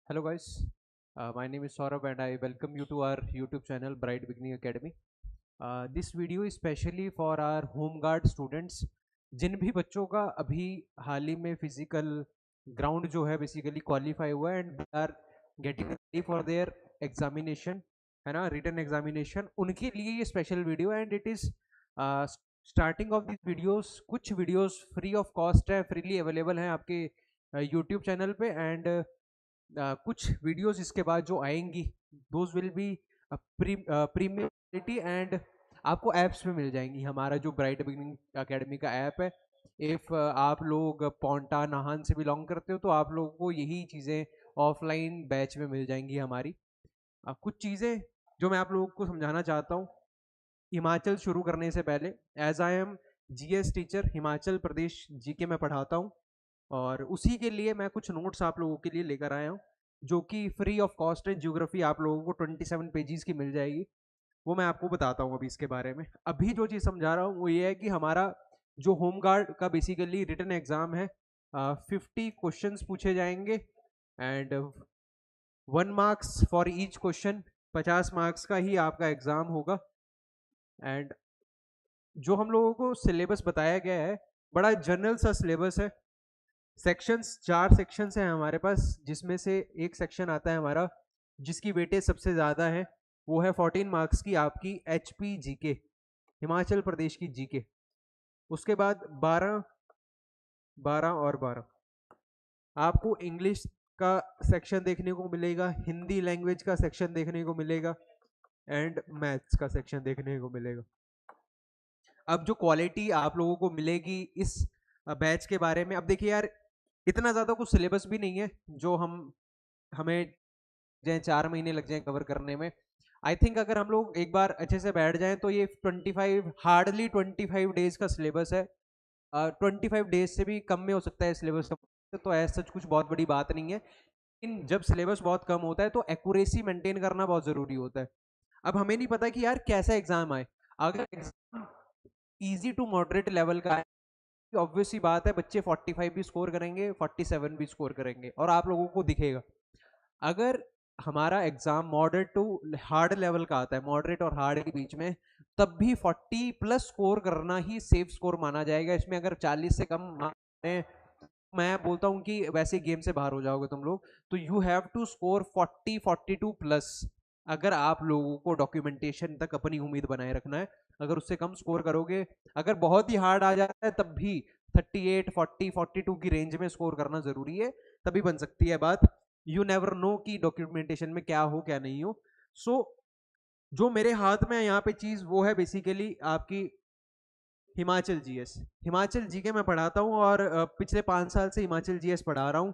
Hello guys, my name is Saurabh and I welcome you to our YouTube channel Bright Beginning Academy. This video is specially for our home guard students जिन भी बच्चों का अभी हाल ही में physical ground जो है basically qualify हुआ है and they are getting ready for their examination, है ना, रिटन एग्जामिनेशन, उनके लिए ये special video and it is starting of this videos. कुछ वीडियोस फ्री ऑफ कॉस्ट है, फ्रीली अवेलेबल हैं आपके यूट्यूब चैनल पे एंड कुछ वीडियोस इसके बाद जो आएंगी those will be premium and आपको ऐप्स में मिल जाएंगी। हमारा जो ब्राइट बिगिनिंग एकेडमी का ऐप है, इफ़ आप लोग पौंटा नाहन से बिलोंग करते हो तो आप लोगों को यही चीज़ें ऑफलाइन बैच में मिल जाएंगी हमारी। कुछ चीज़ें जो मैं आप लोगों को समझाना चाहता हूँ हिमाचल शुरू करने से पहले। As I am GS teacher, Himachal Pradesh GK मैं पढ़ाता हूँ और उसी के लिए मैं कुछ नोट्स आप लोगों के लिए लेकर आया हूँ जो कि फ्री ऑफ कॉस्ट है। ज्योग्राफी आप लोगों को 27 पेजेस की मिल जाएगी, वो मैं आपको बताता हूँ अभी इसके बारे में। अभी जो चीज़ समझा रहा हूँ वो ये है कि हमारा जो होम गार्ड का बेसिकली रिटन एग्जाम है, 50 क्वेश्चंस पूछे जाएंगे and 1 marks for each question, 50 marks का ही आपका एग्जाम होगा। एंड जो हम लोगों को सिलेबस बताया गया है बड़ा जनरल सा सिलेबस है। सेक्शंस 4 सेक्शंस हैं हमारे पास, जिसमें से एक सेक्शन आता है हमारा जिसकी वेटेज सबसे ज़्यादा है, वो है 14 मार्क्स की आपकी एचपी जीके, हिमाचल प्रदेश की जीके। उसके बाद 12 12 और 12 आपको इंग्लिश का सेक्शन देखने को मिलेगा, हिंदी लैंग्वेज का सेक्शन देखने को मिलेगा एंड मैथ्स का सेक्शन देखने को मिलेगा। अब जो क्वालिटी आप लोगों को मिलेगी इस बैच के बारे में, अब देखिए यार, इतना ज़्यादा कुछ सिलेबस भी नहीं है जो हमें जाए 4 महीने लग जाए कवर करने में। आई थिंक अगर हम लोग एक बार अच्छे से बैठ जाएं तो ये 25 हार्डली 25 डेज का सिलेबस है। 25 डेज से भी कम में हो सकता है सिलेबस का, तो ऐसा सच कुछ बहुत बड़ी बात नहीं है। लेकिन जब सिलेबस बहुत कम होता है तो एक्यूरेसी मेंटेन करना बहुत ज़रूरी होता है। अब हमें नहीं पता कि यार कैसा एग्जाम आए। अगर exam easy to moderate level का है, ऑब्वियस सी बात है बच्चे 45 भी स्कोर करेंगे, 47 भी स्कोर करेंगे और आप लोगों को दिखेगा। अगर हमारा exam moderate to hard level का आता है, मॉडरेट और हार्ड के बीच में, तब भी 40 प्लस स्कोर करना ही सेफ स्कोर माना जाएगा। इसमें अगर 40 से कम माने, मैं बोलता हूँ कि वैसे गेम से बाहर हो जाओगे तुम लोग। तो you have to score 42 plus अगर आप लोगों को डॉक्यूमेंटेशन तक अपनी उम्मीद बनाए रखना है। अगर उससे कम स्कोर करोगे, अगर बहुत ही हार्ड आ जाता है तब भी 38 40 42 की रेंज में स्कोर करना जरूरी है, तभी बन सकती है बात। यू नेवर नो कि डॉक्यूमेंटेशन में क्या हो क्या नहीं हो। सो जो मेरे हाथ में यहाँ पे चीज वो है बेसिकली आपकी हिमाचल जीएस। हिमाचल जीके मैं पढ़ाता हूँ और पिछले 5 साल से हिमाचल जीएस पढ़ा रहा हूँ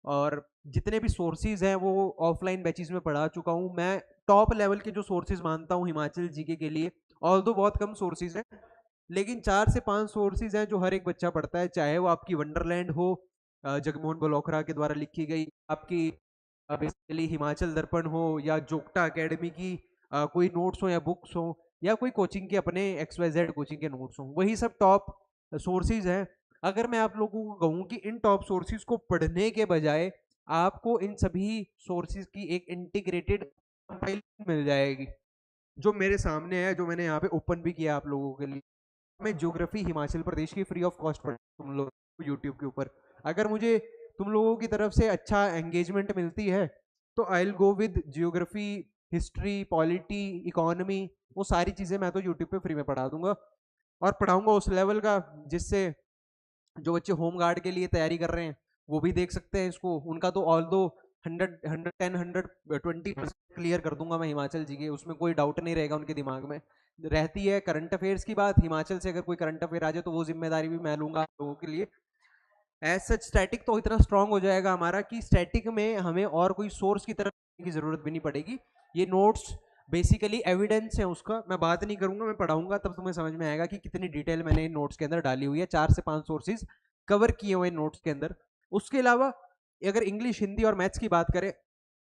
और जितने भी सोर्सेज हैं वो ऑफलाइन बैचेस में पढ़ा चुका हूँ। मैं टॉप लेवल के जो सोर्सेज मानता हूँ हिमाचल जीके के लिए, ऑल दो बहुत कम सोर्सेज हैं, लेकिन 4 से 5 सोर्सेज हैं जो हर एक बच्चा पढ़ता है। चाहे वो आपकी वंडरलैंड हो, जगमोहन बलोखरा के द्वारा लिखी गई, आपकी बेसिकली हिमाचल दर्पण हो, या जोगटा एकेडमी की कोई नोट्स हो या बुक्स हो, या कोई कोचिंग के अपने XYZ कोचिंग के नोट्स हों, वही सब टॉप सोर्सेज हैं। अगर मैं आप लोगों को कहूँ कि इन टॉप सोर्सेज को पढ़ने के बजाय आपको इन सभी सोर्सेज की एक इंटीग्रेटेड कंपाइलेशन मिल जाएगी जो मेरे सामने है, जो मैंने यहाँ पे ओपन भी किया आप लोगों के लिए। मैं ज्योग्राफी हिमाचल प्रदेश की फ्री ऑफ कॉस्ट पढ़ तुम लोग यूट्यूब के ऊपर। अगर मुझे तुम लोगों की तरफ से अच्छा एंगेजमेंट मिलती है तो I will go with geography, history, polity, economy, वो सारी चीज़ें मैं तो यूट्यूब पे फ्री में पढ़ा दूंगा और पढ़ाऊंगा उस लेवल का जिससे जो बच्चे होम गार्ड के लिए तैयारी कर रहे हैं वो भी देख सकते हैं इसको। उनका तो ऑल दो 120% क्लियर कर दूंगा मैं हिमाचल जी के, उसमें कोई डाउट नहीं रहेगा उनके दिमाग में। रहती है करंट अफेयर्स की बात, हिमाचल से अगर कोई करंट अफेयर आ जाए तो वो जिम्मेदारी भी मैं लूंगा आप लोगों के लिए। एज सच स्टैटिक तो इतना स्ट्रांग हो जाएगा हमारा कि स्टैटिक में हमें और कोई सोर्स की तरफ की जरूरत भी नहीं पड़ेगी। ये नोट्स बेसिकली एविडेंस है उसका, मैं बात नहीं करूंगा, मैं पढ़ाऊंगा तब तुम्हें समझ में आएगा कि कितनी डिटेल मैंने इन नोट्स के अंदर डाली हुई है। 4 से 5 सोर्सेज कवर किए हुए नोट्स के अंदर। उसके अलावा अगर इंग्लिश, हिंदी और मैथ्स की बात करें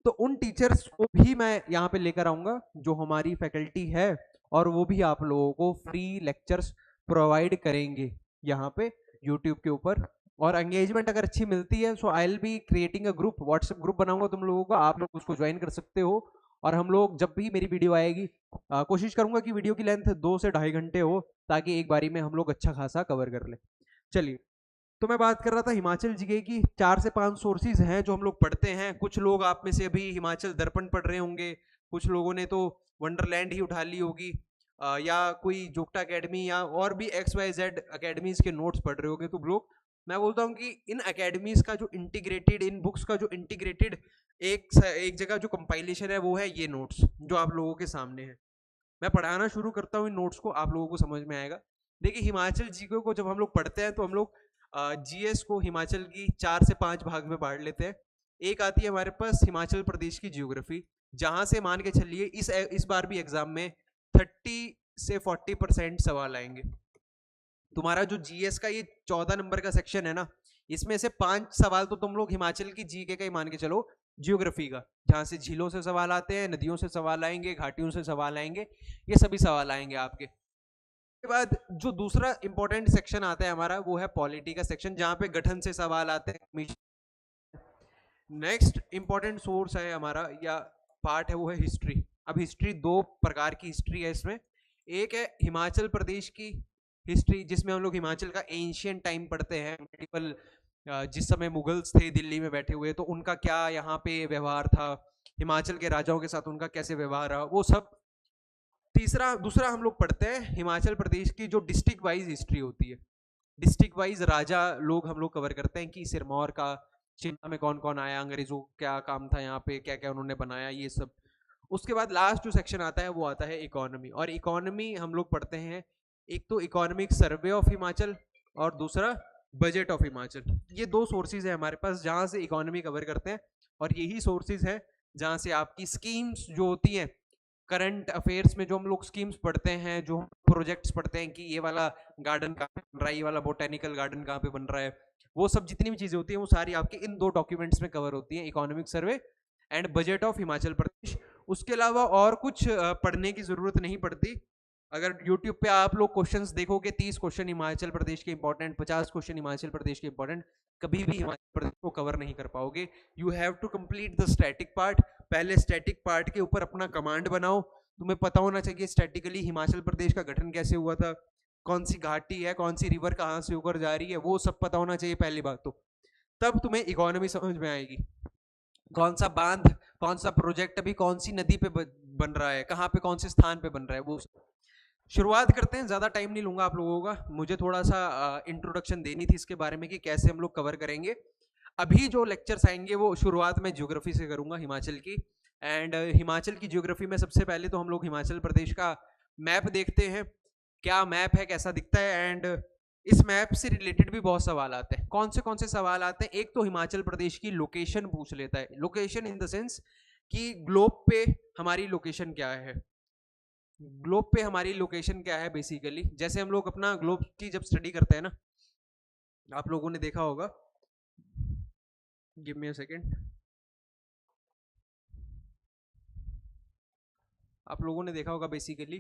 तो उन टीचर्स को भी मैं यहाँ पे लेकर आऊंगा जो हमारी फैकल्टी है, और वो भी आप लोगों को फ्री लेक्चर्स प्रोवाइड करेंगे यहाँ पे यूट्यूब के ऊपर। और एंगेजमेंट अगर अच्छी मिलती है, so I will be creating a group, WhatsApp group बनाऊंगा तुम लोगों का, आप लोग उसको ज्वाइन कर सकते हो। और हम लोग जब भी मेरी वीडियो आएगी, कोशिश करूंगा कि वीडियो की लेंथ 2 से 2.5 घंटे हो, ताकि एक बारी में हम लोग अच्छा खासा कवर कर ले। चलिए, तो मैं बात कर रहा था हिमाचल जीके की। 4 से 5 सोर्सेज हैं जो हम लोग पढ़ते हैं। कुछ लोग आप में से अभी हिमाचल दर्पण पढ़ रहे होंगे, कुछ लोगों ने तो वंडरलैंड ही उठा ली होगी, या कोई जोगटा एकेडमी या और भी XYZ अकेडमीज के नोट्स पढ़ रहे होंगे। तो लोग, मैं बोलता हूँ कि इन अकेडमीज का जो इंटीग्रेटेड, इन बुक्स का जो इंटीग्रेटेड एक जगह जो कंपाइलेशन है, वो है ये नोट्स जो आप लोगों के सामने है। मैं पढ़ाना शुरू करता हूँ इन नोट्स को, आप लोगों को समझ में आएगा। देखिए, हिमाचल जीके को जब हम लोग पढ़ते हैं तो हम लोग जीएस को हिमाचल की 4 से 5 भाग में बांट लेते हैं। एक आती है हमारे पास हिमाचल प्रदेश की जियोग्राफी, जहां से मान के चलिए इस बार भी एग्जाम में 30 से 40% सवाल आएंगे। तुम्हारा जो जीएस का ये 14 नंबर का सेक्शन है ना, इसमें से 5 सवाल तो तुम लोग हिमाचल की जीके का ही मान के चलो, जियोग्राफी का, जहां से झीलों से सवाल आते हैं, नदियों से सवाल आएंगे, घाटियों से सवाल आएंगे, ये सभी सवाल आएंगे आपके। के बाद जो दूसरा इंपॉर्टेंट सेक्शन आता है हमारा, वो है पॉलिटी का सेक्शन, जहां पे गठन से सवाल आते हैं। नेक्स्ट इंपॉर्टेंट सोर्स है हमारा या पार्ट है, वो है हिस्ट्री। अब हिस्ट्री 2 प्रकार की हिस्ट्री है इसमें। एक है हिमाचल प्रदेश की हिस्ट्री, जिसमें हम लोग हिमाचल का एंशियंट टाइम पढ़ते हैं, मेडिवल, जिस समय मुगल्स थे दिल्ली में बैठे हुए, तो उनका क्या यहाँ पे व्यवहार था, हिमाचल के राजाओं के साथ उनका कैसे व्यवहार रहा, वो सब। दूसरा हम लोग पढ़ते हैं हिमाचल प्रदेश की जो डिस्ट्रिक्ट वाइज हिस्ट्री होती है। डिस्ट्रिक्ट वाइज राजा लोग हम लोग कवर करते हैं कि सिरमौर का, शिमला में कौन कौन आया, अंग्रेजों क्या काम था यहाँ पे, क्या क्या उन्होंने बनाया, ये सब। उसके बाद लास्ट जो सेक्शन आता है वो आता है इकोनॉमी। और इकोनॉमी हम लोग पढ़ते हैं, एक तो इकोनॉमिक सर्वे ऑफ हिमाचल और दूसरा बजट ऑफ हिमाचल। ये 2 सोर्सेज है हमारे पास जहां से इकोनॉमी कवर करते हैं, और यही सोर्सेज है जहां से आपकी स्कीम्स जो होती हैं करंट अफेयर्स में, जो हम लोग स्कीम्स पढ़ते हैं, जो प्रोजेक्ट्स पढ़ते हैं कि ये वाला गार्डन कहाँ पे बन रहा है, ये वाला बोटेनिकल गार्डन कहाँ पे बन रहा है, वो सब जितनी भी चीजें होती हैं वो सारी आपके इन 2 डॉक्यूमेंट्स में कवर होती हैं, economic survey and budget of Himachal Pradesh. उसके अलावा और कुछ पढ़ने की जरूरत नहीं पड़ती। अगर YouTube पे आप लोग क्वेश्चंस देखोगे, 30 क्वेश्चन हिमाचल प्रदेश के इंपॉर्टेंट, 50 क्वेश्चन हिमाचल प्रदेश के इंपॉर्टेंट, कभी भी हिमाचल प्रदेश को कवर नहीं कर पाओगे। You have to complete the static part. पहले स्टैटिक पार्ट के ऊपर अपना कमांड बनाओ। तुम्हें पता होना चाहिए स्टैटिकली हिमाचल प्रदेश का गठन कैसे हुआ था, कौन सी घाटी है, कौन सी रिवर कहाँ से होकर जा रही है, वो सब पता होना चाहिए पहली बात तो। तब तुम्हें इकोनॉमी समझ में आएगी। कौन सा बांध, कौन सा प्रोजेक्ट अभी कौन सी नदी पे बन रहा है, कहाँ पे कौन से स्थान पे बन रहा है, वो सब। शुरुआत करते हैं, ज्यादा टाइम नहीं लूंगा आप लोगों का। मुझे थोड़ा सा इंट्रोडक्शन देनी थी इसके बारे में कि कैसे हम लोग कवर करेंगे। अभी जो लेक्चर्स आएंगे वो शुरुआत में ज्योग्राफी से करूंगा, हिमाचल की। एंड हिमाचल की ज्योग्राफी में सबसे पहले तो हम लोग हिमाचल प्रदेश का मैप देखते हैं, क्या मैप है, कैसा दिखता है। एंड इस मैप से रिलेटेड भी बहुत सवाल आते हैं। कौन से सवाल आते हैं, एक तो हिमाचल प्रदेश की लोकेशन पूछ लेता है। लोकेशन इन द सेंस कि ग्लोब पे हमारी लोकेशन क्या है, ग्लोब पे हमारी लोकेशन क्या है बेसिकली। जैसे हम लोग अपना ग्लोब की जब स्टडी करते हैं ना, आप लोगों ने देखा होगा, गिव मी अ सेकेंड, आप लोगों ने देखा होगा बेसिकली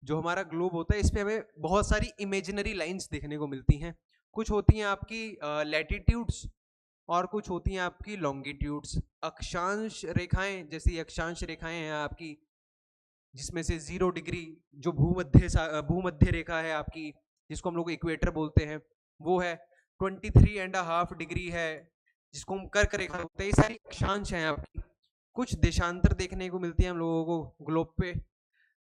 जो हमारा ग्लोब होता है, इस पे हमें बहुत सारी इमेजिनरी लाइंस देखने को मिलती हैं। कुछ होती हैं आपकी लैटिट्यूड्स और कुछ होती हैं आपकी लॉन्गिट्यूड्स। अक्षांश रेखाएं, जैसी अक्षांश रेखाएं हैं आपकी, जिसमें से 0 डिग्री जो भूमध्य रेखा है आपकी, जिसको हम लोग इक्वेटर बोलते हैं, वो है। 23.5 डिग्री है जिसको हम कर्क रेखा बोलते हैं। ये सारी अक्षांश हैं आपकी। कुछ देशांतर देखने को मिलती है हम लोगों को ग्लोब पे।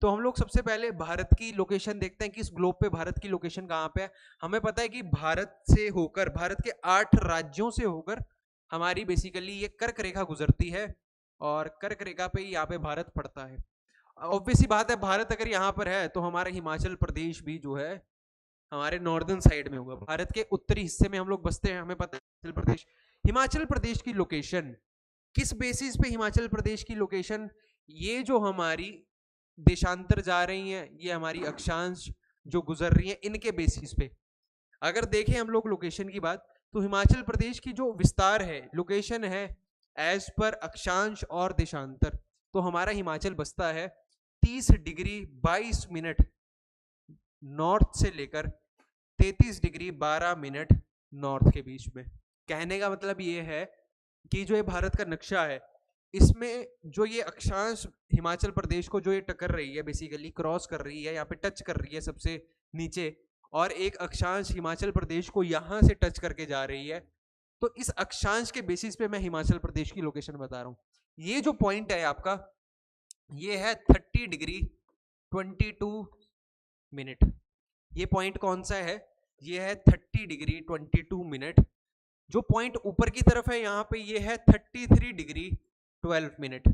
तो हम लोग सबसे पहले भारत की लोकेशन देखते हैं कि इस ग्लोब पे भारत की लोकेशन कहाँ पे है। हमें पता है कि भारत से होकर, भारत के 8 राज्यों से होकर हमारी बेसिकली ये कर्क रेखा गुजरती है, और कर्क रेखा पे ही यहाँ पे भारत पड़ता है। ऑब्वियसली बात है, भारत अगर यहाँ पर है तो हमारा हिमाचल प्रदेश भी जो है हमारे नॉर्दर्न साइड में होगा। भारत के उत्तरी हिस्से में हम लोग बसते हैं, हमें पता है हिमाचल प्रदेश की लोकेशन किस बेसिस पे, हिमाचल प्रदेश की लोकेशन, ये जो हमारी देशांतर जा रही हैं, ये हमारी अक्षांश जो गुजर रही हैं, इनके बेसिस पे अगर देखें हम लोग लोकेशन की बात, तो हिमाचल प्रदेश की जो विस्तार है, लोकेशन है एज पर अक्षांश और देशांतर, तो हमारा हिमाचल बसता है 30 डिग्री 22 मिनट नॉर्थ से लेकर 33 डिग्री 12 मिनट नॉर्थ के बीच में। कहने का मतलब ये है कि जो ये भारत का नक्शा है, इसमें जो ये अक्षांश हिमाचल प्रदेश को जो ये टकर रही है, बेसिकली क्रॉस कर रही है, यहाँ पे टच कर रही है सबसे नीचे, और एक अक्षांश हिमाचल प्रदेश को यहाँ से टच करके जा रही है। तो इस अक्षांश के बेसिस पे मैं हिमाचल प्रदेश की लोकेशन बता रहा हूँ। ये जो पॉइंट है आपका, ये है 30 डिग्री 22 मिनट। ये पॉइंट कौन सा है? ये है 30 डिग्री 22 मिनट। जो पॉइंट ऊपर की तरफ है यहाँ पे, ये है 33 डिग्री 12 मिनट।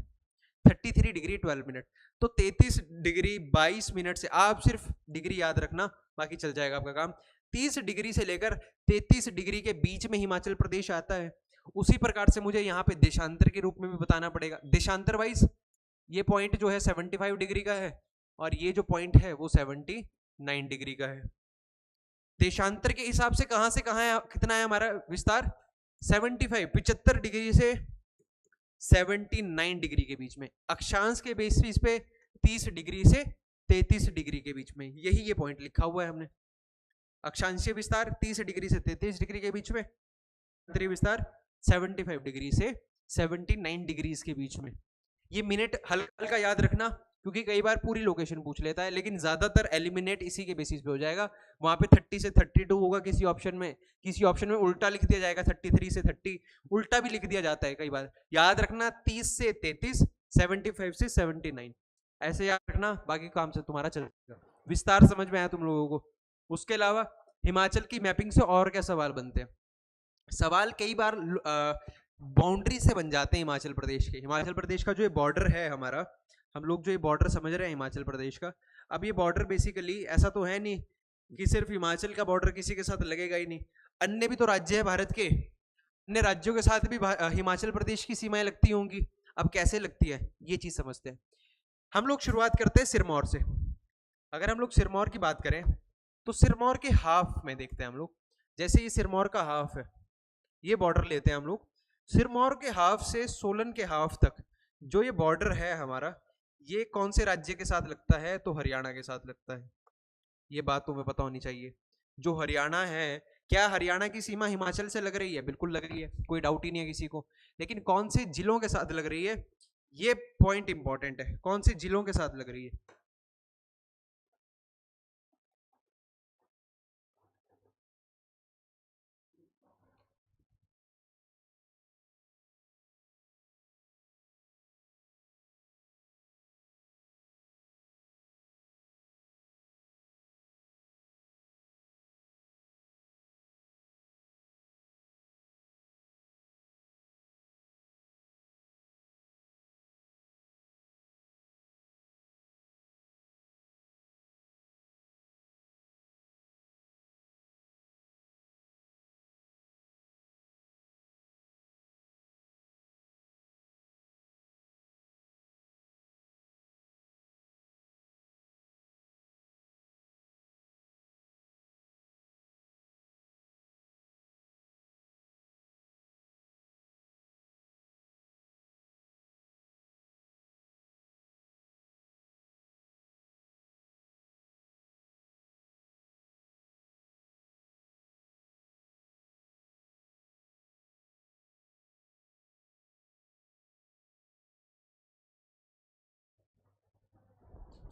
33 degree 12 minute. तो 33 डिग्री 22 मिनट से, आप सिर्फ डिग्री याद रखना, बाकी चल जाएगा आपका काम। 30 डिग्री से लेकर 33 डिग्री के बीच में हिमाचल प्रदेश आता है। उसी प्रकार से मुझे यहाँ पे देशांतर के रूप में भी बताना पड़ेगा। देशांतर वाइज ये पॉइंट जो है 75 डिग्री का है, और ये जो पॉइंट है वो 79 डिग्री का है। देशांतर के हिसाब से कहां है, कितना है हमारा विस्तार? 75 डिग्री से 79 डिग्री के बीच में। अक्षांश के बेसिस पे 30 डिग्री से 33 डिग्री के बीच में, यही ये पॉइंट लिखा हुआ है हमने। अक्षांशीय विस्तार 30 डिग्री से 33 डिग्री के बीच में, विस्तार 75 डिग्री से 79 डिग्री के बीच में। ये मिनट हल्का याद रखना, क्योंकि कई बार पूरी लोकेशन पूछ लेता है, लेकिन ज्यादातर एलिमिनेट इसी के बेसिस पे हो जाएगा। वहां पे 30 से 32 होगा किसी ऑप्शन में, किसी ऑप्शन में उल्टा लिख दिया जाएगा, 33 से 30 उल्टा भी लिख दिया जाता है कई बार। याद रखना 30 से 33, 75 से 79, ऐसे याद रखना, बाकी काम से तुम्हारा चलेगा। विस्तार समझ में आया तुम लोगों को? उसके अलावा हिमाचल की मैपिंग से और क्या सवाल बनते हैं? सवाल कई बार बाउंड्री से बन जाते हैं हिमाचल प्रदेश के। हिमाचल प्रदेश का जो ये बॉर्डर है हमारा, हम लोग जो ये बॉर्डर समझ रहे हैं हिमाचल प्रदेश का, अब ये बॉर्डर बेसिकली ऐसा तो है नहीं कि सिर्फ हिमाचल का बॉर्डर किसी के साथ लगेगा ही नहीं, अन्य भी तो राज्य है भारत के, अन्य राज्यों के साथ भी हिमाचल प्रदेश की सीमाएं लगती होंगी। अब कैसे लगती है ये चीज समझते हैं। हम लोग शुरुआत करते हैं सिरमौर से। अगर हम लोग सिरमौर की बात करें तो सिरमौर के हाफ में देखते हैं हम लोग। जैसे ये सिरमौर का हाफ है, ये बॉर्डर लेते हैं हम लोग। सिरमौर के हाफ से सोलन के हाफ तक जो ये बॉर्डर है हमारा, ये कौन से राज्य के साथ लगता है? तो हरियाणा के साथ लगता है। ये बात तुम्हें पता होनी चाहिए। जो हरियाणा है, क्या हरियाणा की सीमा हिमाचल से लग रही है? बिल्कुल लग रही है, कोई डाउट ही नहीं है किसी को। लेकिन कौन से जिलों के साथ लग रही है, ये पॉइंट इंपॉर्टेंट है। कौन से जिलों के साथ लग रही है?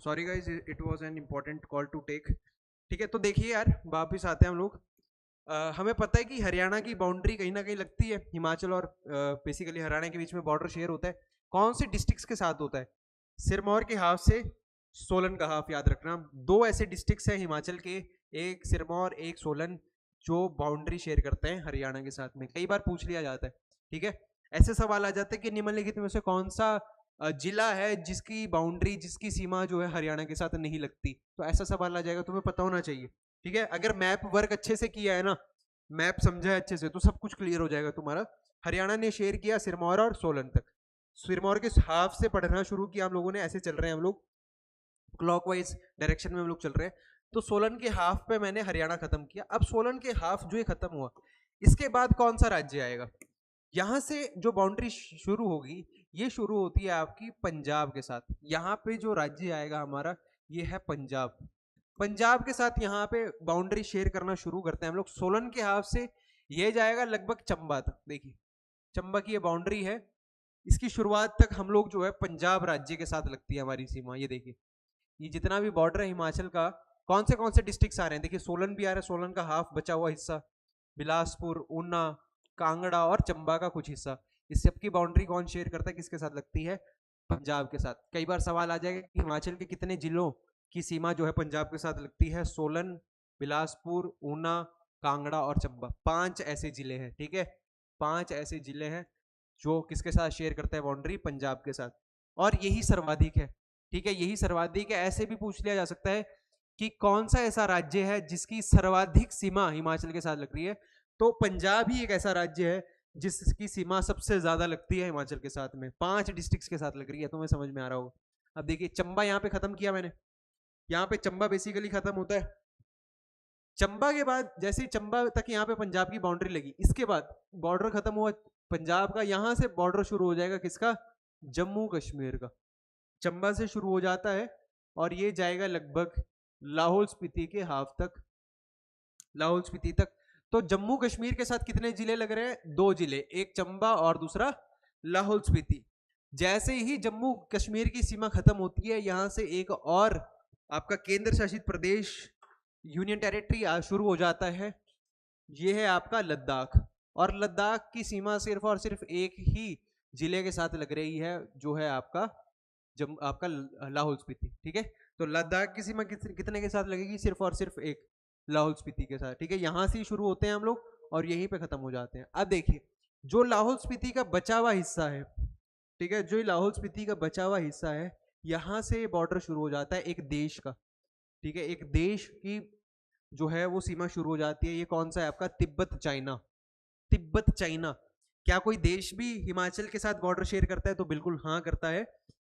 Sorry guys, it was an important call to take. ठीक है, तो देखिए यार, वापिस आते हैं हम लोग। हमें पता है कि हरियाणा की बाउंड्री कहीं ना कहीं लगती है हिमाचल और बेसिकली हरियाणा के बीच में बॉर्डर शेयर होता है। कौन से डिस्ट्रिक्ट्स के साथ होता है? सिरमौर के हाफ से सोलन का हाफ, याद रखना। दो ऐसे डिस्ट्रिक्ट्स हैं हिमाचल के, एक सिरमौर एक सोलन, जो बाउंड्री शेयर करते हैं हरियाणा के साथ में। कई बार पूछ लिया जाता है, ठीक है। ऐसे सवाल आ जाते हैं कि निम्नलिखित में से कौन सा जिला है जिसकी बाउंड्री, जिसकी सीमा जो है हरियाणा के साथ नहीं लगती? तो ऐसा सवाल आ जाएगा, तुम्हें पता होना चाहिए। ठीक है, अगर मैप वर्क अच्छे से किया है ना, मैप समझा है अच्छे से, तो सब कुछ क्लियर हो जाएगा तुम्हारा। हरियाणा ने शेयर किया सिरमौर और सोलन तक। सिरमौर के हाफ से पढ़ना शुरू किया हम लोगों ने, ऐसे चल रहे हैं हम लोग, क्लॉकवाइज डायरेक्शन में हम लोग चल रहे हैं। तो सोलन के हाफ पे मैंने हरियाणा खत्म किया। अब सोलन के हाफ जो ये खत्म हुआ, इसके बाद कौन सा राज्य आएगा? यहां से जो बाउंड्री शुरू होगी, ये शुरू होती है आपकी पंजाब के साथ। यहाँ पे जो राज्य आएगा हमारा, ये है पंजाब। पंजाब के साथ यहाँ पे बाउंड्री शेयर करना शुरू करते हैं हम लोग। सोलन के हाफ से ये जाएगा लगभग चंबा तक। देखिए चंबा की ये बाउंड्री है, इसकी शुरुआत तक हम लोग जो है पंजाब राज्य के साथ लगती है हमारी सीमा। ये देखिए ये जितना भी बॉर्डर है हिमाचल का, कौन से डिस्ट्रिक्ट्स आ रहे हैं, देखिए सोलन भी आ रहा है, सोलन का हाफ बचा हुआ हिस्सा, बिलासपुर, ऊना, कांगड़ा और चंबा का कुछ हिस्सा। इस सबकी बाउंड्री कौन शेयर करता है, किसके साथ लगती है, पंजाब के साथ। कई बार सवाल आ जाएगा कि हिमाचल के कितने जिलों की सीमा जो है पंजाब के साथ लगती है। सोलन, बिलासपुर, ऊना, कांगड़ा और चंबा, 5 ऐसे जिले हैं। ठीक है, 5 ऐसे जिले हैं जो किसके साथ शेयर करते हैं बाउंड्री, पंजाब के साथ। और यही सर्वाधिक है। ठीक है, यही सर्वाधिक है। ऐसे भी पूछ लिया जा सकता है कि कौन सा ऐसा राज्य है जिसकी सर्वाधिक सीमा हिमाचल के साथ लग रही है, तो पंजाब ही एक ऐसा राज्य है जिसकी सीमा सबसे ज्यादा लगती है हिमाचल के साथ में। 5 डिस्ट्रिक्ट्स के साथ लग रही है, तुम्हें समझ में आ रहा होगा। अब देखिए चंबा यहाँ पे खत्म किया मैंने, यहाँ पे चंबा बेसिकली खत्म होता है। चंबा के बाद जैसे ही चंबा तक यहाँ पे पंजाब की बाउंड्री लगी, इसके बाद बॉर्डर खत्म हुआ पंजाब का, यहां से बॉर्डर शुरू हो जाएगा किसका, जम्मू कश्मीर का। चंबा से शुरू हो जाता है और ये जाएगा लगभग लाहौल स्पीति के हाफ तक, लाहौल स्पीति तक। तो जम्मू कश्मीर के साथ कितने जिले लग रहे हैं, 2 जिले, एक चंबा और दूसरा लाहौल स्पीति। जैसे ही जम्मू कश्मीर की सीमा खत्म होती है, यहां से एक और आपका केंद्र शासित प्रदेश, यूनियन टेरिटरी शुरू हो जाता है। ये है आपका लद्दाख, और लद्दाख की सीमा सिर्फ और सिर्फ एक ही जिले के साथ लग रही है, जो है आपका आपका लाहौल स्पीति। ठीक है, तो लद्दाख की सीमा कितने के साथ लगेगी, सिर्फ और सिर्फ एक, लाहौल स्पीति के साथ। ठीक है, यहां से शुरू होते हैं हम लोग और यहीं पे खत्म हो जाते हैं। अब देखिए जो लाहौल स्पीति का बचा हुआ हिस्सा है, ठीक है, जो लाहौल स्पीति का बचा हुआ हिस्सा है, यहां से बॉर्डर शुरू हो जाता है एक देश का। ठीक है, एक देश की जो है वो सीमा शुरू हो जाती है। ये कौन सा है आपका, तिब्बत चाइना। तिब्बत चाइना, क्या कोई देश भी हिमाचल के साथ बॉर्डर शेयर करता है, तो बिल्कुल हाँ करता है।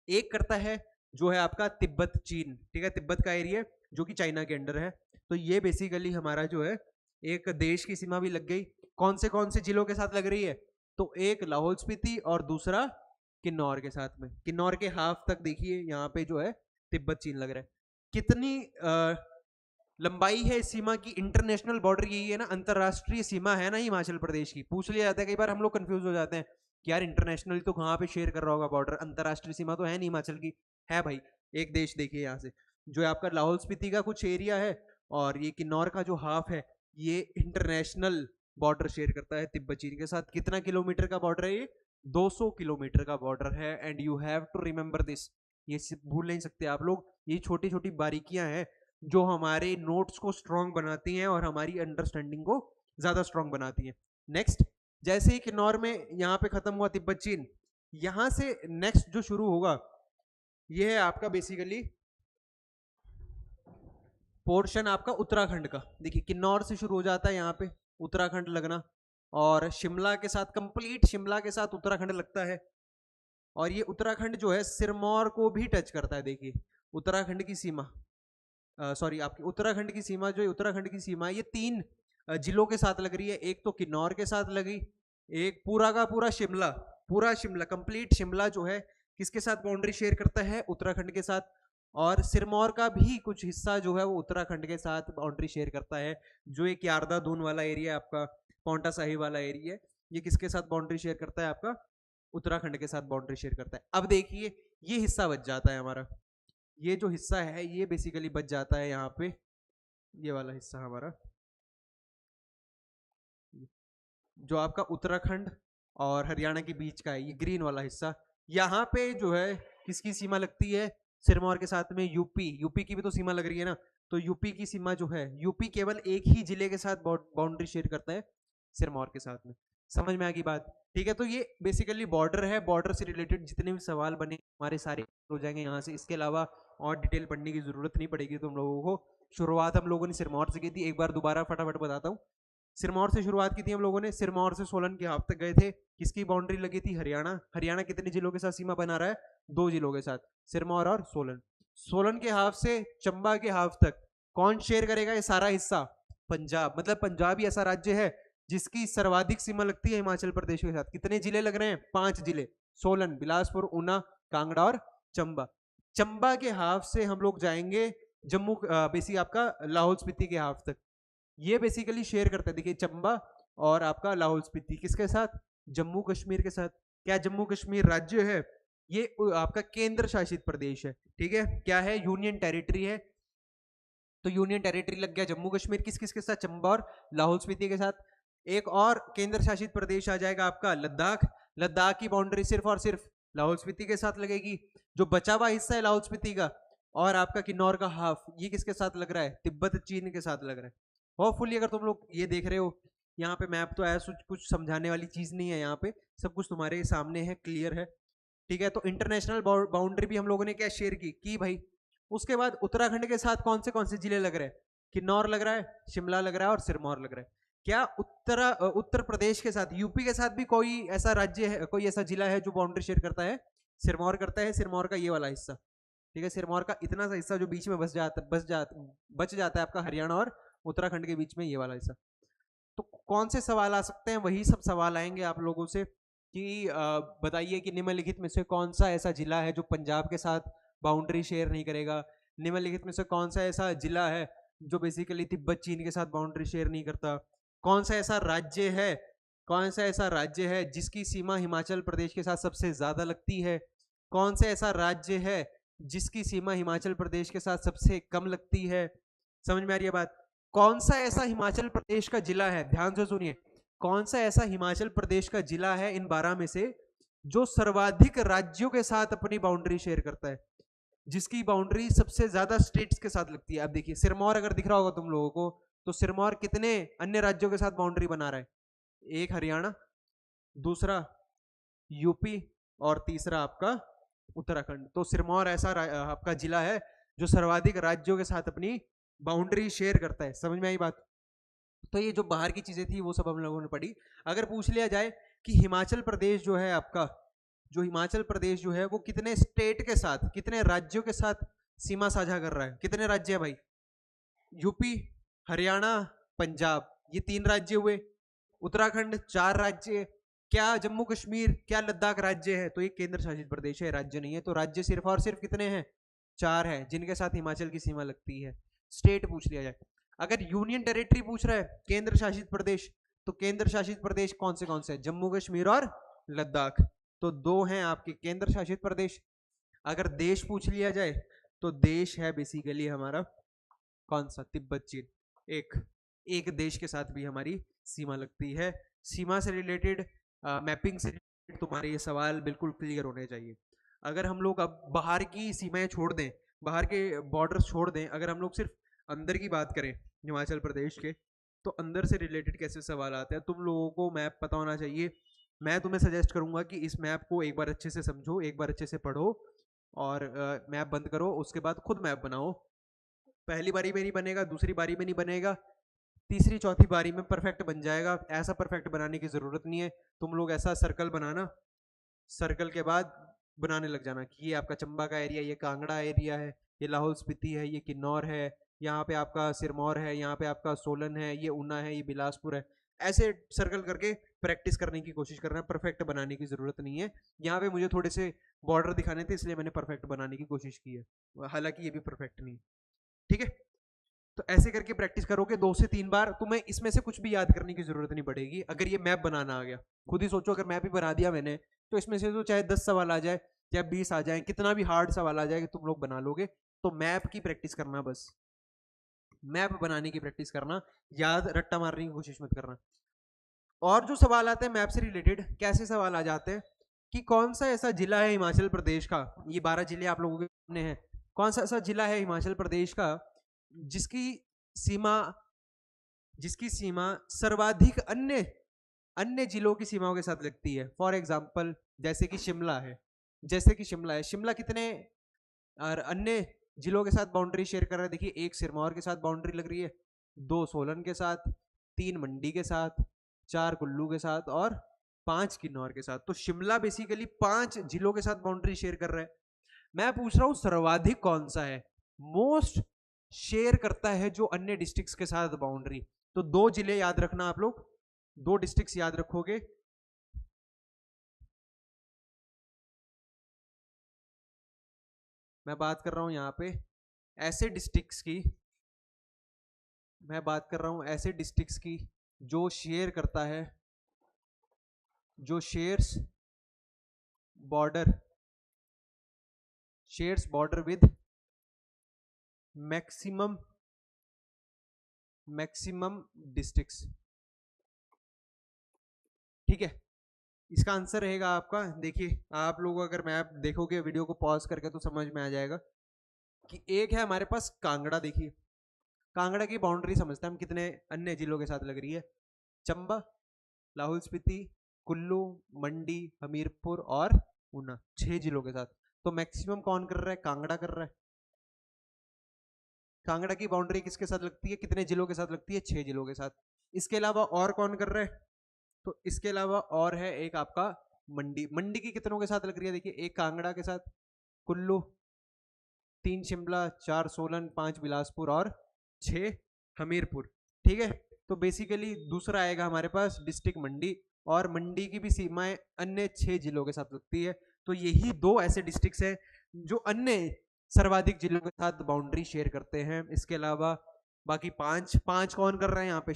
एक करता है जो है आपका तिब्बत चीन। ठीक है, तिब्बत का एरिया जो कि चाइना के अंडर है। तो ये बेसिकली हमारा जो है एक देश की सीमा भी लग गई। कौन से जिलों के साथ लग रही है, तो एक लाहौल स्पीति और दूसरा किन्नौर के साथ में। किन्नौर के हाफ तक देखिए यहाँ पे जो है तिब्बत चीन लग रहा है। कितनी लंबाई है इस सीमा की, इंटरनेशनल बॉर्डर यही है ना, अंतरराष्ट्रीय सीमा है ना हिमाचल प्रदेश की। पूछ लिया जाता है कई बार, हम लोग कंफ्यूज हो जाते हैं कि यार इंटरनेशनल तो कहाँ पे शेयर कर रहा होगा बॉर्डर, अंतरराष्ट्रीय सीमा तो है नहीं हिमाचल की। है भाई, एक देश देखिए यहाँ से, जो है आपका लाहौल स्पीति का कुछ एरिया है, और ये किन्नौर का जो हाफ है, ये इंटरनेशनल बॉर्डर शेयर करता है तिब्बत चीन के साथ। कितना किलोमीटर का बॉर्डर है ये, 200 किलोमीटर का बॉर्डर है। And you have to remember this, ये भूल नहीं सकते आप लोग। ये छोटी छोटी बारीकियां हैं जो हमारे नोट्स को स्ट्रॉन्ग बनाती हैं और हमारी अंडरस्टैंडिंग को ज्यादा स्ट्रॉन्ग बनाती हैं। नेक्स्ट, जैसे ही किन्नौर में यहाँ पे खत्म हुआ तिब्बत चीन, यहां से नेक्स्ट जो शुरू होगा ये है आपका बेसिकली पोर्शन आपका उत्तराखंड का। देखिए किन्नौर से शुरू हो जाता है यहाँ पे उत्तराखंड लगना, और शिमला के साथ, कंप्लीट शिमला के साथ उत्तराखंड लगता है। और ये उत्तराखंड जो है सिरमौर को भी टच करता है। देखिए उत्तराखंड की सीमा, सॉरी आपकी उत्तराखंड की सीमा, जो उत्तराखंड की सीमा है ये 3 जिलों के साथ लग रही है। एक तो किन्नौर के साथ लगी, एक पूरा का पूरा शिमला, पूरा शिमला, कंप्लीट शिमला जो है किसके साथ बाउंड्री शेयर करता है, उत्तराखंड के साथ। और सिरमौर का भी कुछ हिस्सा जो है वो उत्तराखंड के साथ बाउंड्री शेयर करता है। जो एक यारदा दून वाला एरिया है आपका, पौंटा साहिब वाला एरिया है, ये किसके साथ बाउंड्री शेयर करता है, आपका उत्तराखंड के साथ बाउंड्री शेयर करता है। अब देखिए ये हिस्सा बच जाता है हमारा, ये जो हिस्सा है ये बेसिकली बच जाता है यहाँ पे, ये वाला हिस्सा हमारा, जो आपका उत्तराखंड और हरियाणा के बीच का है, ये ग्रीन वाला हिस्सा। यहाँ पे जो है किसकी सीमा लगती है, सिरमौर के साथ में यूपी की भी तो सीमा लग रही है ना। तो यूपी की सीमा जो है, यूपी केवल एक ही जिले के साथ बाउंड्री शेयर करता है, सिरमौर के साथ में। समझ में आ गई बात, ठीक है। तो ये बेसिकली बॉर्डर है, बॉर्डर से रिलेटेड जितने भी सवाल बने हमारे सारे हो जाएंगे यहाँ से। इसके अलावा और डिटेल पढ़ने की जरूरत नहीं पड़ेगी तुम लोगों को। शुरुआत हम लोगों ने सिरमौर से की थी, एक बार दोबारा फटाफट बताता हूँ। सिरमौर से शुरुआत की थी हम लोगों ने, सिरमौर से सोलन के हाफ तक गए थे। किसकी बाउंड्री लगी थी, हरियाणा। हरियाणा कितने जिलों के साथ सीमा बना रहा है, 2 जिलों के साथ, सिरमौर और सोलन। सोलन के हाफ से चंबा के हाफ तक कौन शेयर करेगा ये सारा हिस्सा, पंजाब। मतलब पंजाब ही ऐसा राज्य है जिसकी सर्वाधिक सीमा लगती है हिमाचल प्रदेश के साथ। कितने जिले लग रहे हैं, 5 जिले, सोलन, बिलासपुर, ऊना, कांगड़ा और चंबा। चंबा के हाफ से हम लोग जाएंगे जम्मू, बेसिक आपका लाहौल स्पीति के हाफ तक। ये बेसिकली शेयर करते हैं। देखिए चंबा और आपका लाहौल स्पीति किसके साथ, जम्मू कश्मीर के साथ। क्या जम्मू कश्मीर राज्य है, ये आपका केंद्र शासित प्रदेश है, ठीक है, क्या है, यूनियन टेरिटरी है। तो यूनियन टेरिटरी लग गया जम्मू कश्मीर, किस किस के साथ, चंबा और लाहौल स्पीति के साथ। एक और केंद्र शासित प्रदेश आ जाएगा आपका लद्दाख, लद्दाख की बाउंड्री सिर्फ और सिर्फ लाहौल स्पीति के साथ लगेगी। जो बचा हुआ हिस्सा है लाहौल स्पीति का और आपका किन्नौर का हाफ, ये किसके साथ लग रहा है, तिब्बत चीन के साथ लग रहा है। होपफुली अगर तुम लोग ये देख रहे हो, यहाँ पे मैप तो ऐसा कुछ समझाने वाली चीज नहीं है, यहाँ पे सब कुछ तुम्हारे सामने है, क्लियर है, ठीक है। तो इंटरनेशनल बाउंड्री भी हम लोगों ने क्या शेयर की भाई। उसके बाद उत्तराखंड के साथ कौन से जिले लग रहे हैं, किन्नौर लग रहा है, शिमला लग रहा है और सिरमौर लग रहा है। क्या उत्तर प्रदेश के साथ, यूपी के साथ भी कोई ऐसा राज्य है, कोई ऐसा जिला है जो बाउंड्री शेयर करता है, सिरमौर करता है, सिरमौर का ये वाला हिस्सा, ठीक है, सिरमौर का इतना सा हिस्सा जो बीच में बच जाता है आपका हरियाणा और उत्तराखंड के बीच में, ये वाला हिस्सा। तो कौन से सवाल आ सकते हैं, वही सब सवाल आएंगे आप लोगों से कि बताइए कि निम्नलिखित में से कौन सा ऐसा जिला है जो पंजाब के साथ बाउंड्री शेयर नहीं करेगा, निम्नलिखित में से कौन सा ऐसा जिला है जो बेसिकली तिब्बत चीन के साथ बाउंड्री शेयर नहीं करता, कौन सा ऐसा राज्य है, कौन सा ऐसा राज्य है जिसकी सीमा हिमाचल प्रदेश के साथ सबसे ज्यादा लगती है, कौन सा ऐसा राज्य है जिसकी सीमा हिमाचल प्रदेश के साथ सबसे कम लगती है। समझ में आ रही है बात। कौन सा ऐसा हिमाचल प्रदेश का जिला है, ध्यान से सुनिए, कौन सा ऐसा हिमाचल प्रदेश का जिला है इन 12 में से जो सर्वाधिक राज्यों के साथ अपनी बाउंड्री शेयर करता है, जिसकी बाउंड्री सबसे ज्यादा स्टेट्स के साथ लगती है। अब देखिए सिरमौर अगर दिख रहा होगा तुम लोगों को, तो सिरमौर कितने अन्य राज्यों के साथ बाउंड्री बना रहा है, एक हरियाणा, दूसरा यूपी और तीसरा आपका उत्तराखंड। तो सिरमौर ऐसा आपका जिला है जो सर्वाधिक राज्यों के साथ अपनी बाउंड्री शेयर करता है। समझ में आई बात। तो ये जो बाहर की चीजें थी वो सब हम लोगों ने पढ़ी। अगर पूछ लिया जाए कि हिमाचल प्रदेश जो है आपका, जो हिमाचल प्रदेश जो है वो कितने स्टेट के साथ, कितने राज्यों के साथ सीमा साझा कर रहा है, कितने राज्य है भाई, यूपी, हरियाणा, पंजाब, ये 3 राज्य हुए, उत्तराखंड 4 राज्य, क्या जम्मू कश्मीर, क्या लद्दाख राज्य है, तो ये केंद्र शासित प्रदेश है, राज्य नहीं है। तो राज्य सिर्फ और सिर्फ कितने हैं, 4 है, जिनके साथ हिमाचल की सीमा लगती है। स्टेट पूछ लिया जाए, अगर यूनियन टेरिटरी पूछ रहा है, केंद्र शासित प्रदेश, तो केंद्र शासित प्रदेश कौन से हैं, जम्मू कश्मीर और लद्दाख, तो 2 हैं आपके केंद्र शासित प्रदेश। अगर देश पूछ लिया जाए तो देश है बेसिकली हमारा कौन सा, तिब्बत चीन, एक देश के साथ भी हमारी सीमा लगती है। सीमा से रिलेटेड, मैपिंग से रिलेटेड तुम्हारे ये सवाल बिल्कुल क्लियर होने चाहिए। अगर हम लोग अब बाहर की सीमाएं छोड़ दें, बाहर के बॉर्डर्स छोड़ दें, अगर हम लोग सिर्फ अंदर की बात करें हिमाचल प्रदेश के, तो अंदर से रिलेटेड कैसे सवाल आते हैं, तुम लोगों को मैप पता होना चाहिए। मैं तुम्हें सजेस्ट करूंगा कि इस मैप को एक बार अच्छे से समझो, एक बार अच्छे से पढ़ो और मैप बंद करो, उसके बाद खुद मैप बनाओ। पहली बारी में नहीं बनेगा, दूसरी बारी में नहीं बनेगा, तीसरी चौथी बारी में परफेक्ट बन जाएगा। ऐसा परफेक्ट बनाने की जरूरत नहीं है, तुम लोग ऐसा सर्कल बनाना, सर्कल के बाद बनाने लग जाना कि ये आपका चंबा का एरिया, ये कांगड़ा एरिया है, ये लाहौल स्पीति है, ये किन्नौर है, यहाँ पे आपका सिरमौर है, यहाँ पे आपका सोलन है, ये ऊना है, ये बिलासपुर है। ऐसे सर्कल करके प्रैक्टिस करने की कोशिश करना, परफेक्ट बनाने की जरूरत नहीं है। यहाँ पे मुझे थोड़े से बॉर्डर दिखाने थे इसलिए मैंने परफेक्ट बनाने की कोशिश की है, हालांकि ये भी परफेक्ट नहीं, ठीक है। तो ऐसे करके प्रैक्टिस करोगे 2 से 3 बार, तुम्हें इसमें से कुछ भी याद करने की जरूरत नहीं पड़ेगी। अगर ये मैप बनाना आ गया, खुद ही सोचो, अगर मैप ही बना दिया मैंने, तो इसमें से तो चाहे 10 सवाल आ जाए, चाहे 20 आ जाए, कितना भी हार्ड सवाल आ जाए, तुम लोग बना लोगे। तो मैप की प्रैक्टिस करना, बस मैप बनाने की प्रैक्टिस करना, याद रट्टा मारने की कोशिश मत करना। और जो सवाल आते हैं मैप से रिलेटेड, कैसे सवाल आ जाते हैं कि कौन सा ऐसा जिला है हिमाचल प्रदेश का, ये 12 जिले आप लोगों के सामने हैं, कौन सा ऐसा जिला है हिमाचल प्रदेश का जिसकी सीमा सर्वाधिक अन्य अन्य जिलों की सीमाओं के साथ लगती है। फॉर एग्जाम्पल जैसे कि शिमला है, शिमला कितने और अन्य जिलों के साथ बाउंड्री शेयर कर रहा है, देखिए 1 सिरमौर के साथ बाउंड्री लग रही है, 2 सोलन के साथ, 3 मंडी के साथ, 4 कुल्लू के साथ और 5 किन्नौर के साथ। तो शिमला बेसिकली 5 जिलों के साथ बाउंड्री शेयर कर रहा है। मैं पूछ रहा हूं सर्वाधिक कौन सा है, मोस्ट शेयर करता है जो अन्य डिस्ट्रिक्ट्स के साथ बाउंड्री। तो 2 जिले याद रखना आप लोग, 2 डिस्ट्रिक्ट्स याद रखोगे, मैं बात कर रहा हूं यहां पे ऐसे डिस्ट्रिक्ट्स की, मैं बात कर रहा हूं ऐसे डिस्ट्रिक्ट्स की जो शेयर करता है, जो shares border with maximum districts. ठीक है, इसका आंसर रहेगा आपका, देखिए आप लोग अगर मैप देखोगे वीडियो को पॉज करके तो समझ में आ जाएगा कि एक है हमारे पास कांगड़ा। देखिए कांगड़ा की बाउंड्री समझते हैं हम कितने अन्य जिलों के साथ लग रही है, चंबा, लाहौल स्पीति, कुल्लू, मंडी, हमीरपुर और ऊना, 6 जिलों के साथ। तो मैक्सिमम कौन कर रहा है, कांगड़ा कर रहा है। कांगड़ा की बाउंड्री किसके साथ लगती है, कितने जिलों के साथ लगती है, 6 जिलों के साथ। इसके अलावा और कौन कर रहा है, तो इसके अलावा और है एक आपका मंडी। मंडी की कितनों के साथ लग रही है, देखिए एक कांगड़ा के साथ, कुल्लू, 3 शिमला, 4 सोलन, 5 बिलासपुर और 6 हमीरपुर। ठीक है, तो बेसिकली दूसरा आएगा हमारे पास डिस्ट्रिक्ट मंडी, और मंडी की भी सीमाएं अन्य 6 जिलों के साथ लगती है। तो यही 2 ऐसे डिस्ट्रिक्ट्स हैं जो अन्य सर्वाधिक जिलों के साथ बाउंड्री शेयर करते हैं। इसके अलावा बाकी 5 कौन कर रहे हैं यहाँ पे,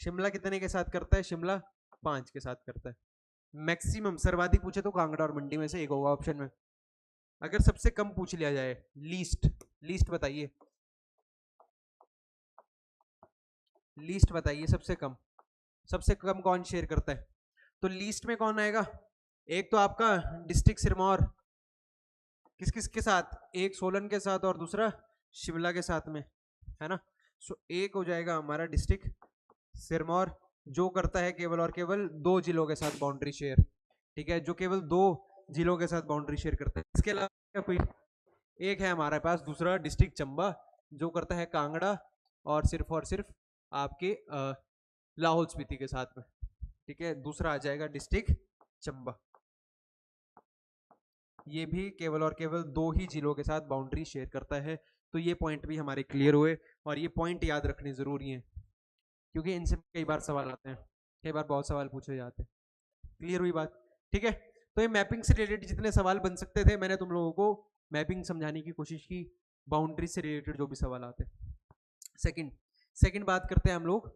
शिमला कितने के साथ करता है, शिमला 5 के साथ करता है। मैक्सिमम सर्वाधिक पूछे तो कांगड़ा और मंडी में से एक होगा ऑप्शन में। अगर सबसे कम पूछ लिया जाए, लीस्ट बताइए, लीस्ट बताइए, सबसे कम कौन शेयर करता है। तो लीस्ट में कौन आएगा, एक तो आपका डिस्ट्रिक्ट सिरमौर, किस किस के साथ, एक सोलन के साथ और दूसरा शिमला के साथ में, है ना। सो एक हो जाएगा हमारा डिस्ट्रिक्ट सिरमौर, जो करता है केवल और केवल 2 जिलों के साथ बाउंड्री शेयर। ठीक है, जो केवल 2 जिलों के साथ बाउंड्री शेयर करता है। इसके अलावा कोई एक है हमारे पास दूसरा डिस्ट्रिक्ट चंबा, जो करता है कांगड़ा और सिर्फ आपके लाहौल स्पीति के साथ में। ठीक है, दूसरा आ जाएगा डिस्ट्रिक्ट चंबा, ये भी केवल और केवल 2 ही जिलों के साथ बाउंड्री शेयर करता है। तो ये पॉइंट भी हमारे क्लियर हुए, और ये पॉइंट याद रखने जरूरी है क्योंकि इनसे कई बार सवाल आते हैं, कई बार बहुत सवाल पूछे जाते हैं। क्लियर हुई बात, ठीक है। तो ये मैपिंग से रिलेटेड जितने सवाल बन सकते थे, मैंने तुम लोगों को मैपिंग समझाने की कोशिश की, बाउंड्री से रिलेटेड जो भी सवाल आते हैं। सेकंड बात करते हैं हम लोग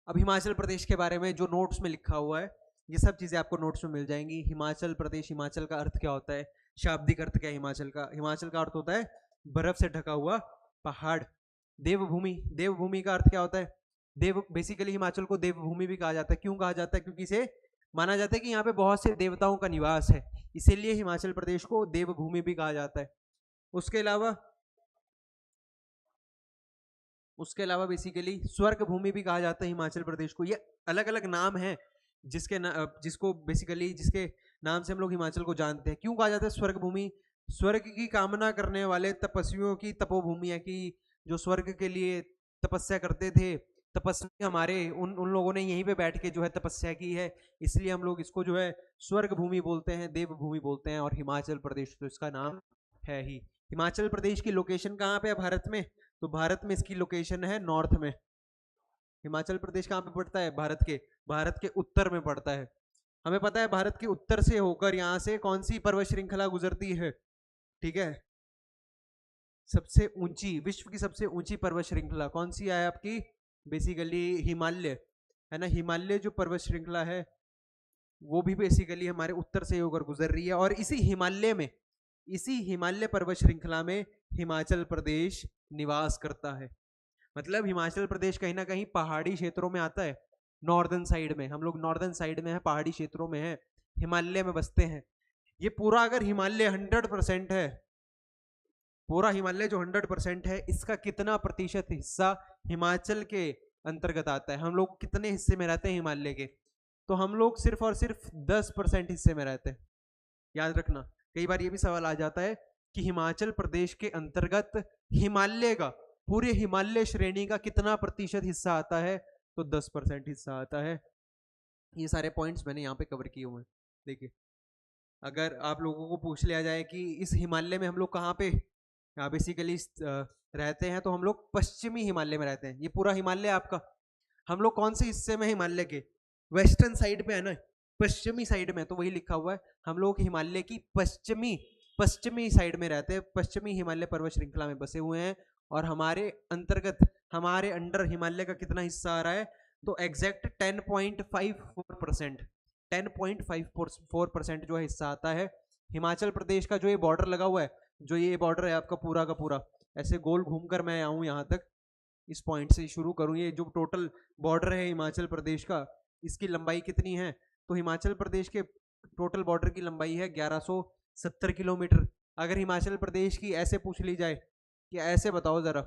अब हिमाचल प्रदेश के बारे में, जो नोट्स में लिखा हुआ है ये सब चीजें आपको नोट्स में मिल जाएंगी। हिमाचल प्रदेश, हिमाचल का अर्थ क्या होता है, शाब्दिक अर्थ क्या है हिमाचल का अर्थ होता है बर्फ से ढका हुआ पहाड़। देवभूमि का अर्थ क्या होता है, बेसिकली हिमाचल को देवभूमि भी कहा जाता है। क्यों कहा जाता है, क्योंकि इसे माना जाता है कि यहाँ पे बहुत से देवताओं का निवास है, इसीलिए हिमाचल प्रदेश को देवभूमि भी कहा जाता है। उसके अलावा बेसिकली स्वर्ग भूमि भी कहा जाता है हिमाचल प्रदेश को। ये अलग अलग नाम है जिसके नाम से हम लोग हिमाचल को जानते हैं। क्यों कहा जाता है स्वर्ग भूमि, स्वर्ग की कामना करने वाले तपस्वियों की तपोभूमि है, कि जो स्वर्ग के लिए तपस्या करते थे, तपस्वी हमारे उन लोगों ने यहीं पे बैठ के जो है तपस्या की है, इसलिए हम लोग इसको जो है स्वर्ग भूमि बोलते हैं, देवभूमि बोलते हैं। और हिमाचल प्रदेश तो इसका नाम है ही। हिमाचल प्रदेश की लोकेशन कहाँ पे है भारत में, तो भारत में इसकी लोकेशन है नॉर्थ में। हिमाचल प्रदेश कहाँ पे पड़ता है, भारत के उत्तर में पड़ता है। हमें पता है भारत के उत्तर से होकर यहाँ से कौन सी पर्वत श्रृंखला गुजरती है, ठीक है, सबसे ऊंची, विश्व की सबसे ऊंची पर्वत श्रृंखला कौन सी है आपकी, बेसिकली हिमालय, है ना। हिमालय जो पर्वत श्रृंखला है वो भी बेसिकली हमारे उत्तर से होकर गुजर रही है, और इसी हिमालय पर्वत श्रृंखला में हिमाचल प्रदेश निवास करता है। मतलब हिमाचल प्रदेश कहीं ना कहीं पहाड़ी क्षेत्रों में आता है, नॉर्दर्न साइड में, हम लोग नॉर्दर्न साइड में है, पहाड़ी क्षेत्रों में है, हिमालय में बसते हैं। ये पूरा अगर हिमालय 100% है, पूरा हिमालय जो 100% है, इसका कितना प्रतिशत हिस्सा हिमाचल के अंतर्गत आता है, हम लोग कितने हिस्से में रहते हैं हिमालय के, तो हम लोग सिर्फ और सिर्फ 10% हिस्से में रहते हैं। याद रखना, कई बार ये भी सवाल आ जाता है कि हिमाचल प्रदेश के अंतर्गत हिमालय का, पूरे हिमालय श्रेणी का कितना प्रतिशत हिस्सा आता है, तो 10% हिस्सा आता है। ये सारे पॉइंट्स मैंने यहाँ पे कवर किए हुए हैं। देखिए अगर आप लोगों को पूछ लिया जाए कि इस हिमालय में हम लोग कहाँ पे बेसिकली रहते हैं, तो हम लोग पश्चिमी हिमालय में रहते हैं। ये पूरा हिमालय आपका, हम लोग कौन से हिस्से में, हिमालय के वेस्टर्न साइड पे है ना, पश्चिमी साइड में, तो वही लिखा हुआ है हम लोग हिमालय की पश्चिमी साइड में रहते हैं, पश्चिमी हिमालय पर्वत श्रृंखला में बसे हुए हैं। और हमारे अंतर्गत हमारे अंडर हिमालय का कितना हिस्सा आ रहा है, तो एग्जैक्ट 10.54%, 10.54% जो है हिस्सा आता है हिमाचल प्रदेश का। जो ये बॉर्डर लगा हुआ है, जो ये बॉर्डर है आपका पूरा का पूरा, ऐसे गोल घूमकर मैं आऊं यहाँ तक, इस पॉइंट से शुरू करूं, ये जो टोटल बॉर्डर है हिमाचल प्रदेश का, इसकी लंबाई कितनी है, तो हिमाचल प्रदेश के टोटल बॉर्डर की लंबाई है 1170 किलोमीटर। अगर हिमाचल प्रदेश की ऐसे पूछ ली जाए कि ऐसे बताओ जरा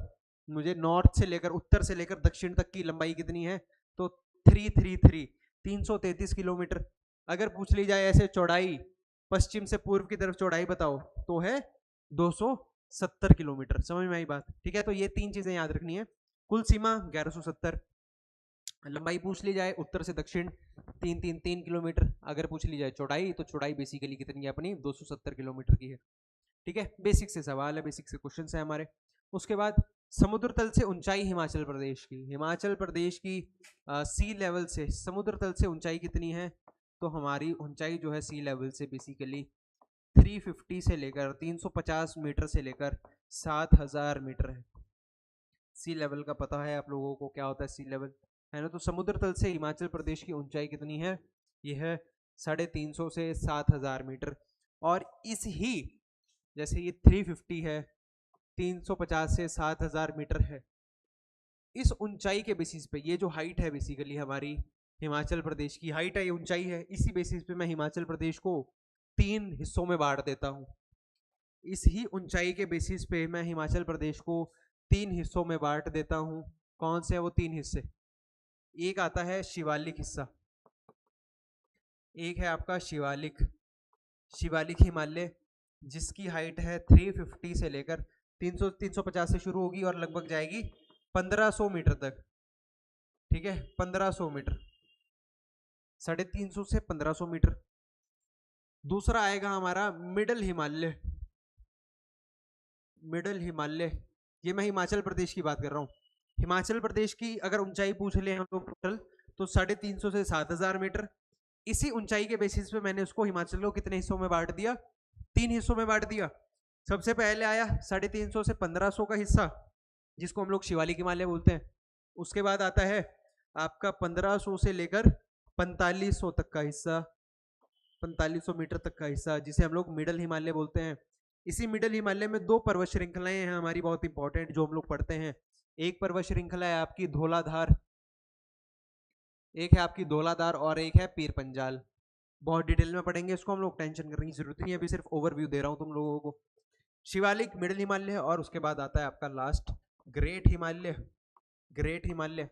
मुझे नॉर्थ से लेकर, उत्तर से लेकर दक्षिण तक की लंबाई कितनी है, तो 333 किलोमीटर। अगर पूछ ली जाए ऐसे चौड़ाई, पश्चिम से पूर्व की तरफ चौड़ाई बताओ, तो है 270 किलोमीटर। समझ में आई बात? ठीक है, तो ये तीन चीजें याद रखनी है। कुल सीमा 1170, लंबाई पूछ ली जाए उत्तर से दक्षिण 333 किलोमीटर, अगर पूछ ली जाए चौड़ाई, तो चौड़ाई बेसिकली कितनी है अपनी, 270 किलोमीटर की है। ठीक है, बेसिक से सवाल है, बेसिक से क्वेश्चन है हमारे। उसके बाद समुद्र तल से ऊंचाई हिमाचल प्रदेश की, हिमाचल प्रदेश की सी लेवल से, समुद्र तल से ऊंचाई कितनी है, तो हमारी ऊंचाई जो है सी लेवल से बेसिकली 350 से लेकर 350 मीटर से लेकर 7000 मीटर है। सी लेवल का पता है आप लोगों को क्या होता है सी लेवल, है ना? तो समुद्र तल से हिमाचल प्रदेश की ऊंचाई कितनी है, यह है 350 से 7000 मीटर। और इस ही, जैसे ये 350 है, 350 से 7000 मीटर है, इस ऊंचाई के बेसिस पे, ये जो हाइट है बेसिकली हमारी हिमाचल प्रदेश की हाइट है, ये ऊंचाई है, इसी बेसिस पे मैं हिमाचल प्रदेश को 3 हिस्सों में बांट देता हूं। इस ही ऊंचाई के बेसिस पे मैं हिमाचल प्रदेश को 3 हिस्सों में बांट देता हूं। कौन से है वो 3 हिस्से? एक आता है शिवालिक हिस्सा, एक है आपका शिवालिक, शिवालिक हिमालय, जिसकी हाइट है 350 से लेकर 350 से शुरू होगी और लगभग जाएगी 1500 मीटर तक। ठीक है, 1500 मीटर, 350 से 1500 मीटर। दूसरा आएगा हमारा मिडल हिमालय, मिडल हिमालय, ये मैं हिमाचल प्रदेश की बात कर रहा हूँ। हिमाचल प्रदेश की अगर ऊंचाई पूछ ले हम लोग टोटल, तो 350 से 7000 मीटर। इसी ऊंचाई के बेसिस पे मैंने उसको हिमाचल को कितने हिस्सों में बांट दिया, 3 हिस्सों में बांट दिया। सबसे पहले आया 350 से 1500 का हिस्सा, जिसको हम लोग शिवालिक हिमालय बोलते हैं। उसके बाद आता है आपका 1500 से लेकर 4500 तक का हिस्सा, 4500 मीटर तक का हिस्सा, जिसे हम लोग मिडल हिमालय बोलते हैं। इसी मिडल हिमालय में 2 पर्वत श्रृंखलाएं हैं हमारी बहुत इंपॉर्टेंट, जो हम लोग पढ़ते हैं। एक पर्वत श्रृंखला है आपकी धौलाधार, एक है आपकी धौलाधार, और एक है पीर पंजाल। बहुत डिटेल में पढ़ेंगे इसको हम लोग, टेंशन करने की जरूरत नहीं है, अभी सिर्फ ओवरव्यू दे रहा हूं तुम लोगों को। शिवालिक, मिडिल हिमालय, और उसके बाद आता है आपका last great Himalaya, great Himalaya.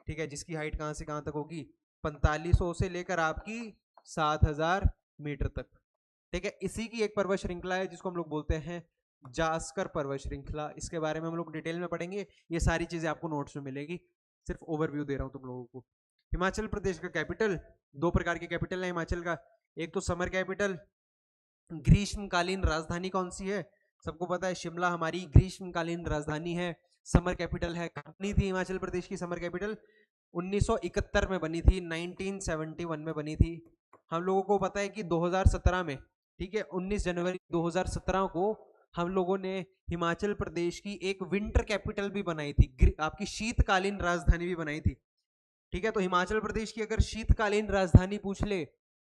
ठीक है, जिसकी हाइट कहां से कहां तक होगी, 4500 से लेकर आपकी 7000 मीटर तक। ठीक है, इसी की एक पर्वत श्रृंखला है जिसको हम लोग बोलते हैं जास्कर पर्वत श्रृंखला। इसके बारे में हम लोग डिटेल में पढ़ेंगे, ये सारी चीजें आपको नोट्स में मिलेगी, सिर्फ ओवरव्यू दे रहा हूं तुम लोगों को। हिमाचल प्रदेश का कैपिटल, 2 प्रकार के कैपिटल है हिमाचल का, एक तो समर कैपिटल, ग्रीष्मकालीन राजधानी कौन सी है, सबको पता है शिमला हमारी ग्रीष्मकालीन राजधानी है। समर कैपिटल है, कब बनी थी हिमाचल प्रदेश की समर कैपिटल, 1971 में बनी थी, 1971 में बनी थी। हम लोगों को पता है कि 2017 में, ठीक है, 19 जनवरी 2017 को हम लोगों ने हिमाचल प्रदेश की एक विंटर कैपिटल भी बनाई थी, आपकी शीतकालीन राजधानी भी बनाई थी। ठीक है, तो हिमाचल प्रदेश की अगर शीतकालीन राजधानी पूछ ले,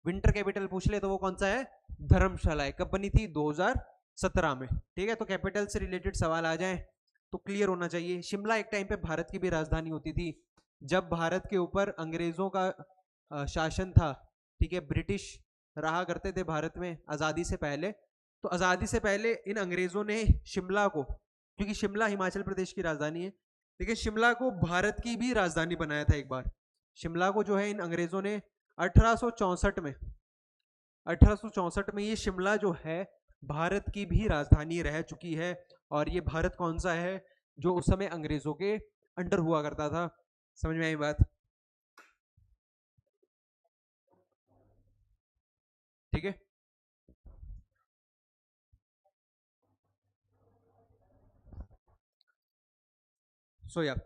विंटर कैपिटल पूछ ले, तो वो कौन सा है, धर्मशाला है। कब बनी थी, 2017 में। ठीक है, तो कैपिटल से रिलेटेड सवाल आ जाए तो क्लियर होना चाहिए। शिमला एक टाइम पे भारत की भी राजधानी होती थी, जब भारत के ऊपर अंग्रेजों का शासन था। ठीक है, ब्रिटिश रहा करते थे भारत में आजादी से पहले, तो आजादी से पहले इन अंग्रेजों ने शिमला को, क्योंकि शिमला हिमाचल प्रदेश की राजधानी है, लेकिन शिमला को भारत की भी राजधानी बनाया था एक बार। शिमला को जो है इन अंग्रेजों ने 1864 में, 1864 में ये शिमला जो है भारत की भी राजधानी रह चुकी है। और ये भारत कौन सा है, जो उस समय अंग्रेजों के अंडर हुआ करता था। समझ में आई बात? ठीक है, सो यार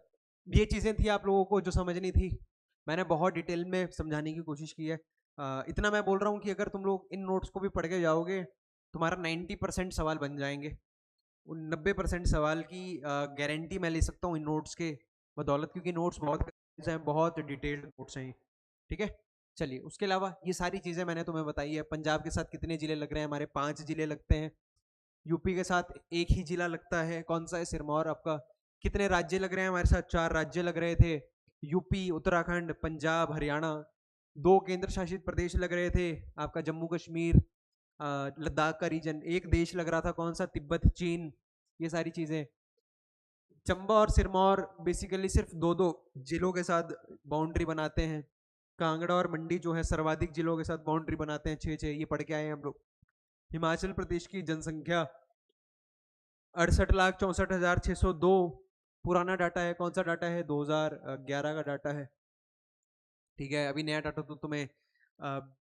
ये चीजें थी आप लोगों को जो समझनी थी, मैंने बहुत डिटेल में समझाने की कोशिश की है। इतना मैं बोल रहा हूँ कि अगर तुम लोग इन नोट्स को भी पढ़ के जाओगे, तुम्हारा 90% सवाल बन जाएंगे। उन 90% सवाल की गारंटी मैं ले सकता हूँ इन नोट्स के बदौलत, क्योंकि नोट्स बहुत हैं, बहुत डिटेल्ड नोट्स हैं, ठीक है। चलिए, उसके अलावा ये सारी चीजें मैंने तुम्हें बताई है। पंजाब के साथ कितने जिले लग रहे हैं हमारे? 5 जिले लगते हैं। यूपी के साथ एक ही जिला लगता है, कौन सा है? सिरमौर। आपका कितने राज्य लग रहे हैं हमारे साथ? 4 राज्य लग रहे थे, यूपी, उत्तराखंड, पंजाब, हरियाणा। 2 केंद्र शासित प्रदेश लग रहे थे, आपका जम्मू कश्मीर, लद्दाख का रीजन। एक देश लग रहा था, कौन सा? तिब्बत, चीन। ये सारी चीजें। चंबा और सिरमौर बेसिकली सिर्फ 2-2 जिलों के साथ बाउंड्री बनाते हैं। कांगड़ा और मंडी जो है सर्वाधिक जिलों के साथ बाउंड्री बनाते हैं, 6-6। ये पढ़ के आए हैं हम लोग। हिमाचल प्रदेश की जनसंख्या 68,64,602। पुराना डाटा है, कौन सा डाटा है? 2011 का डाटा है, ठीक है। अभी नया डाटा तो तुम्हें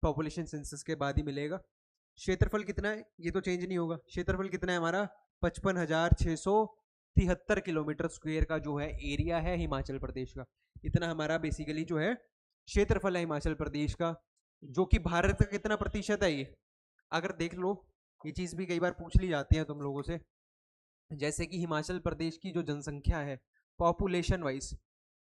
पॉपुलेशन सेंसस के बाद ही मिलेगा। क्षेत्रफल कितना है? ये तो चेंज नहीं होगा। क्षेत्रफल कितना है हमारा? 55,673 किलोमीटर स्क्वायर का जो है एरिया है हिमाचल प्रदेश का। इतना हमारा बेसिकली जो है क्षेत्रफल है हिमाचल प्रदेश का, जो कि भारत का कितना प्रतिशत है ये अगर देख लो। ये चीज भी कई बार पूछ ली जाती है तुम लोगों से, जैसे कि हिमाचल प्रदेश की जो जनसंख्या है पॉपुलेशन वाइज,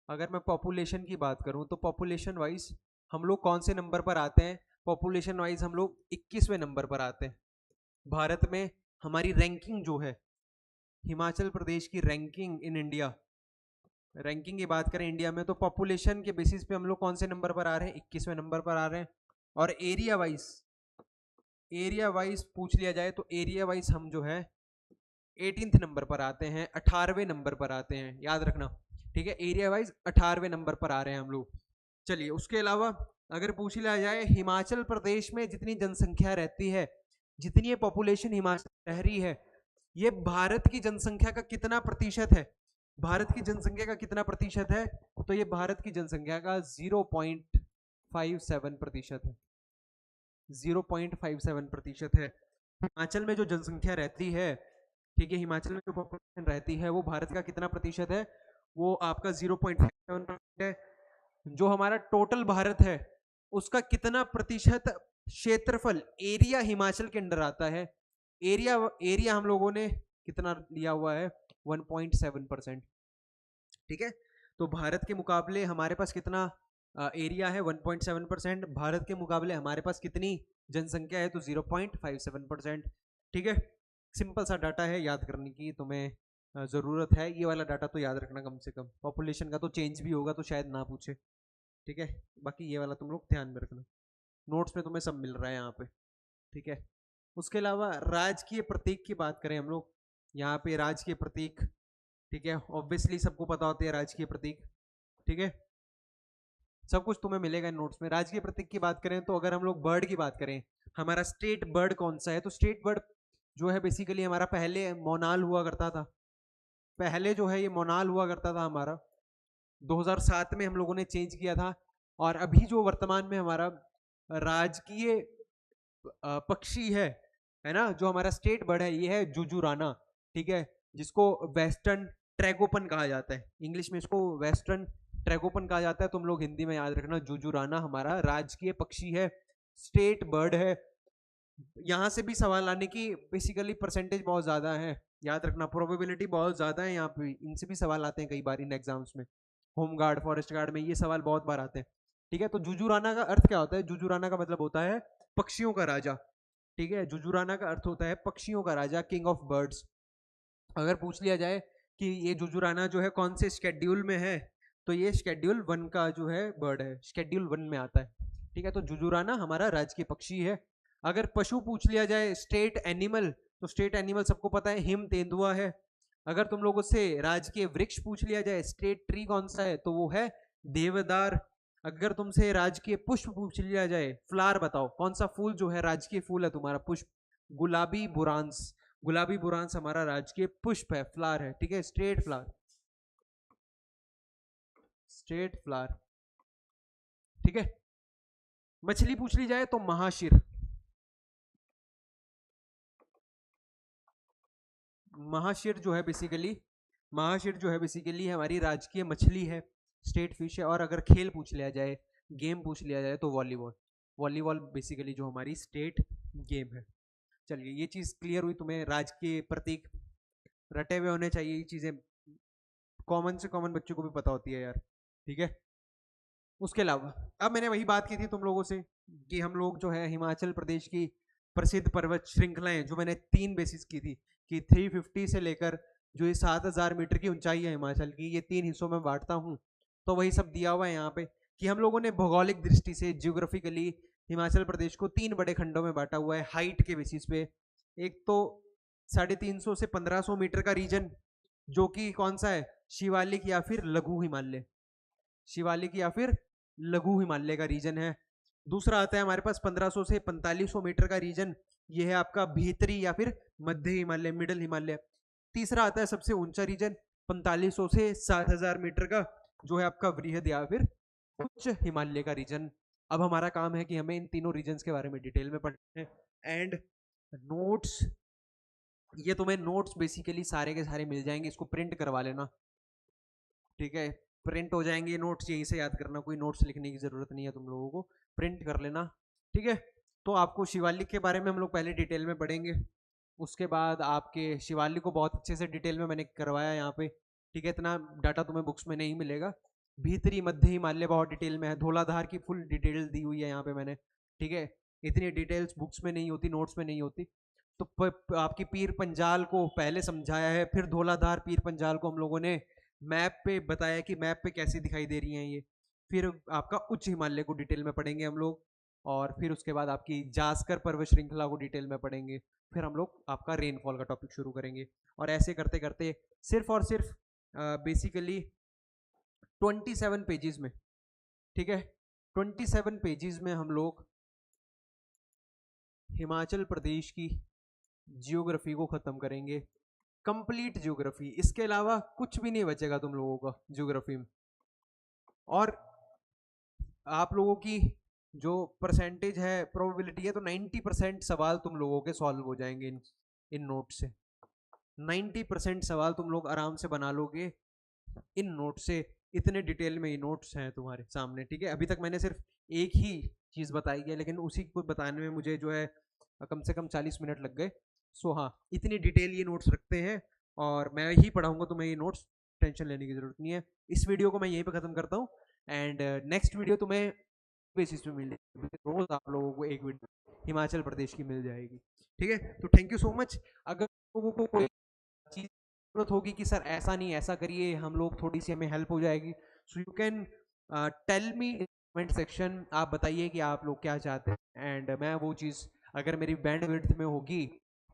अगर मैं पॉपुलेशन की बात करूं तो पॉपुलेशन वाइज हम लोग कौन से नंबर पर आते हैं? पॉपुलेशन वाइज हम लोग 21वें नंबर पर आते हैं भारत में। हमारी रैंकिंग जो है, हिमाचल प्रदेश की रैंकिंग इन इंडिया, रैंकिंग की बात करें इंडिया में, तो पॉपुलेशन के बेसिस पे हम लोग कौन से नंबर पर आ रहे हैं? 21वें नंबर पर आ रहे हैं। और एरिया वाइज पूछ लिया जाए तो एरिया वाइज हम जो है 18th नंबर पर आते हैं, 18वें नंबर पर आते हैं, याद रखना, ठीक है। एरिया वाइज 18वें नंबर पर आ रहे हैं हम लोग। चलिए, उसके अलावा अगर पूछ लिया जाए हिमाचल प्रदेश में जितनी जनसंख्या रहती है, जितनी पॉपुलेशन हिमाचल रह रही है, ये भारत की जनसंख्या का कितना प्रतिशत है? भारत की जनसंख्या का कितना प्रतिशत है? तो ये भारत की जनसंख्या का 0.57% है। 0.57% है। हिमाचल में जो जनसंख्या रहती है, ठीक है, हिमाचल में जो पॉपुलेशन रहती है वो भारत का कितना प्रतिशत है? वो आपका 0.57% है। जो हमारा टोटल भारत है उसका कितना प्रतिशत क्षेत्रफल, एरिया हिमाचल के अंडर आता है? एरिया एरिया हम लोगों ने कितना लिया हुआ है? 1.7%, ठीक है। तो भारत के मुकाबले हमारे पास कितना एरिया है? 1.7%। भारत के मुकाबले हमारे पास कितनी जनसंख्या है? तो 0.57%, ठीक है। सिंपल सा डाटा है, याद करने की तुम्हें जरूरत है। ये वाला डाटा तो याद रखना कम से कम। पॉपुलेशन का तो चेंज भी होगा तो शायद ना पूछे, ठीक है। बाकी ये वाला तुम लोग ध्यान में रखना, नोट्स में तुम्हें सब मिल रहा है यहाँ पे, ठीक है। उसके अलावा राजकीय प्रतीक की बात करें हम लोग, यहाँ पे राजकीय प्रतीक, ठीक है, ऑब्वियसली सबको पता होते हैं राजकीय प्रतीक, ठीक है। सब कुछ तुम्हें मिलेगा इन नोट्स में। राजकीय प्रतीक की बात करें तो अगर हम लोग बर्ड की बात करें, हमारा स्टेट बर्ड कौन सा है? तो स्टेट बर्ड जो है बेसिकली हमारा पहले मोनाल हुआ करता था। पहले जो है ये मोनाल हुआ करता था हमारा, 2007 में हम लोगों ने चेंज किया था। और अभी जो वर्तमान में हमारा राजकीय पक्षी है ना, जो हमारा स्टेट बर्ड है, ये है जुजुराना, ठीक है, जिसको वेस्टर्न ट्रैगोपन कहा जाता है। इंग्लिश में इसको वेस्टर्न ट्रैगोपन कहा जाता है, तुम लोग हिंदी में याद रखना जुजुराना हमारा राजकीय पक्षी है, स्टेट बर्ड है। यहाँ से भी सवाल आने की बेसिकली परसेंटेज बहुत ज्यादा है, याद रखना, प्रोबेबिलिटी बहुत ज्यादा है। यहाँ पे इनसे भी सवाल आते हैं कई बार इन एग्जाम्स में, होम गार्ड, फॉरेस्ट गार्ड में ये सवाल बहुत बार आते हैं, ठीक है। तो जुजुराना का अर्थ क्या होता है? जुजुराना का मतलब होता है पक्षियों का राजा, ठीक है। जुजुराना का अर्थ होता है पक्षियों का राजा, किंग ऑफ बर्ड्स। अगर पूछ लिया जाए कि ये जुजुराना जो है कौन से शेड्यूल में है, तो ये शेड्यूल 1 का जो है बर्ड है, शेड्यूल 1 में आता है, ठीक है। तो जुजुराना हमारा राजकीय पक्षी है। अगर पशु पूछ लिया जाए, स्टेट एनिमल, तो स्टेट एनिमल सबको पता है हिम तेंदुआ है। अगर तुम लोगों से राजकीय वृक्ष पूछ लिया जाए, स्टेट ट्री कौन सा है, तो वो है देवदार। अगर तुमसे राजकीय पुष्प पूछ लिया जाए, फ्लावर बताओ, कौन सा फूल जो है राजकीय फूल है तुम्हारा, पुष्प? गुलाबी बुरांस। गुलाबी बुरांस हमारा राजकीय पुष्प है, फ्लावर है, ठीक है, स्टेट फ्लावर, स्टेट फ्लावर, ठीक है। मछली पूछ ली जाए तो महाशिर। महाशिर जो है बेसिकली, महाशिर जो है बेसिकली हमारी राजकीय मछली है, स्टेट फिश है। और अगर खेल पूछ लिया जाए, गेम पूछ लिया जाए, तो वॉलीबॉल। वॉलीबॉल बेसिकली जो हमारी स्टेट गेम है। चलिए, ये चीज क्लियर हुई तुम्हें, राजकीय प्रतीक रटे हुए होने चाहिए ये चीजें, कॉमन से कॉमन बच्चों को भी पता होती है यार, ठीक है। उसके अलावा अब मैंने वही बात की थी तुम लोगों से कि हम लोग जो है हिमाचल प्रदेश की प्रसिद्ध पर्वत श्रृंखलाएं, जो मैंने 3 बेसिस की थी कि 350 से लेकर जो ये 7000 मीटर की ऊंचाई है हिमाचल की, ये 3 हिस्सों में बांटता हूँ। तो वही सब दिया हुआ है यहाँ पे कि हम लोगों ने भौगोलिक दृष्टि से जियोग्राफिकली हिमाचल प्रदेश को 3 बड़े खंडों में बांटा हुआ है हाइट के बेसिस पे। एक तो 350 से 1500 मीटर का रीजन, जो कि कौन सा है, शिवालिक या फिर लघु हिमालय, शिवालिक या फिर लघु हिमालय का रीजन है। दूसरा आता है हमारे पास 1500 से 4500 मीटर का रीजन, ये है आपका भीतरी या फिर मध्य हिमालय, मिडल हिमालय। तीसरा आता है सबसे ऊंचा रीजन 4500 से 7000 मीटर का, जो है आपका वृहद या फिर उच्च हिमालय का रीजन। अब हमारा काम है कि हमें इन तीनों रीजन्स के बारे में डिटेल में पढ़ना है। एंड नोट्स, ये तुम्हें नोट्स बेसिकली सारे के सारे मिल जाएंगे, इसको प्रिंट करवा लेना, ठीक है। प्रिंट हो जाएंगे नोट्स, यहीं से याद करना, कोई नोट्स लिखने की जरूरत नहीं है तुम लोगों को, प्रिंट कर लेना, ठीक है। तो आपको शिवालिक के बारे में हम लोग पहले डिटेल में पढ़ेंगे, उसके बाद आपके शिवालिक को बहुत अच्छे से डिटेल में मैंने करवाया यहाँ पे, ठीक है। इतना डाटा तुम्हें बुक्स में नहीं मिलेगा। भीतरी मध्य हिमालय बहुत डिटेल में है, धौलाधार की फुल डिटेल्स दी हुई है यहाँ पे मैंने, ठीक है। इतनी डिटेल्स बुक्स में नहीं होती, नोट्स में नहीं होती। तो आपकी पीर पंजाल को पहले समझाया है, फिर धौलाधार पीर पंजाल को हम लोगों ने मैप पे बताया कि मैप पे कैसे दिखाई दे रही हैं ये। फिर आपका उच्च हिमालय को डिटेल में पढ़ेंगे हम लोग, और फिर उसके बाद आपकी जास्कर पर्वत श्रृंखला को डिटेल में पढ़ेंगे। फिर हम लोग आपका रेनफॉल का टॉपिक शुरू करेंगे, और ऐसे करते करते सिर्फ और सिर्फ बेसिकली 27 पेजेस में, ठीक है, 27 पेजेस में हम लोग हिमाचल प्रदेश की जियोग्राफी को खत्म करेंगे, कंप्लीट जियोग्राफी। इसके अलावा कुछ भी नहीं बचेगा तुम लोगों का जियोग्राफी में। और आप लोगों की जो परसेंटेज है, प्रोबेबिलिटी है, तो 90% सवाल तुम लोगों के सॉल्व हो जाएंगे इन नोट से। 90% सवाल तुम लोग आराम से बना लोगे इन नोट से, इतने डिटेल में ये नोट्स हैं तुम्हारे सामने, ठीक है। अभी तक मैंने सिर्फ एक ही चीज़ बताई है, लेकिन उसी को बताने में मुझे जो है कम से कम 40 मिनट लग गए। सो हाँ, इतनी डिटेल ये नोट्स रखते हैं, और मैं ही पढ़ाऊंगा तुम्हें ये नोट्स, टेंशन लेने की जरूरत नहीं है। इस वीडियो को मैं यहीं पे खत्म करता हूँ, एंड नेक्स्ट वीडियो तुम्हें बेसिस पे मिल जाएगी, रोज आप लोगों को एक वीडियो हिमाचल प्रदेश की मिल जाएगी, ठीक है। तो थैंक यू सो मच। अगर लोगों को कोई चीज जरूरत होगी कि सर ऐसा नहीं ऐसा करिए, हम लोग थोड़ी सी हमें हेल्प हो जाएगी, so you can tell me in comment section, आप बताइए कि आप लोग क्या चाहते हैं, एंड मैं वो चीज़ अगर मेरी बैंड विड्थ में होगी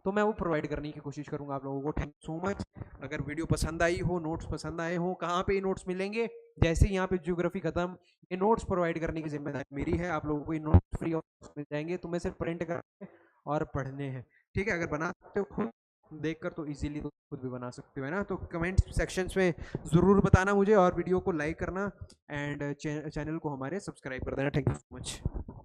तो मैं वो प्रोवाइड करने की कोशिश करूंगा आप लोगों को। Thank you so much. अगर वीडियो पसंद आई हो, नोट्स पसंद आए हो, कहाँ पे ये नोट्स मिलेंगे, जैसे ही यहाँ पे ज्योग्राफी खत्म, ये नोट्स प्रोवाइड करने की जिम्मेदारी मेरी है। आप लोगों को ये नोट्स फ्री ऑफ मिल जाएंगे, तुम्हें सिर्फ प्रिंट करने और पढ़ने हैं, ठीक है। अगर बना सकते हो खुद देखकर तो इजीली तो खुद भी बना सकते हो, है ना। तो कमेंट सेक्शंस में ज़रूर बताना मुझे, और वीडियो को लाइक करना, एंड चैनल को हमारे सब्सक्राइब कर देना। Thank you so much.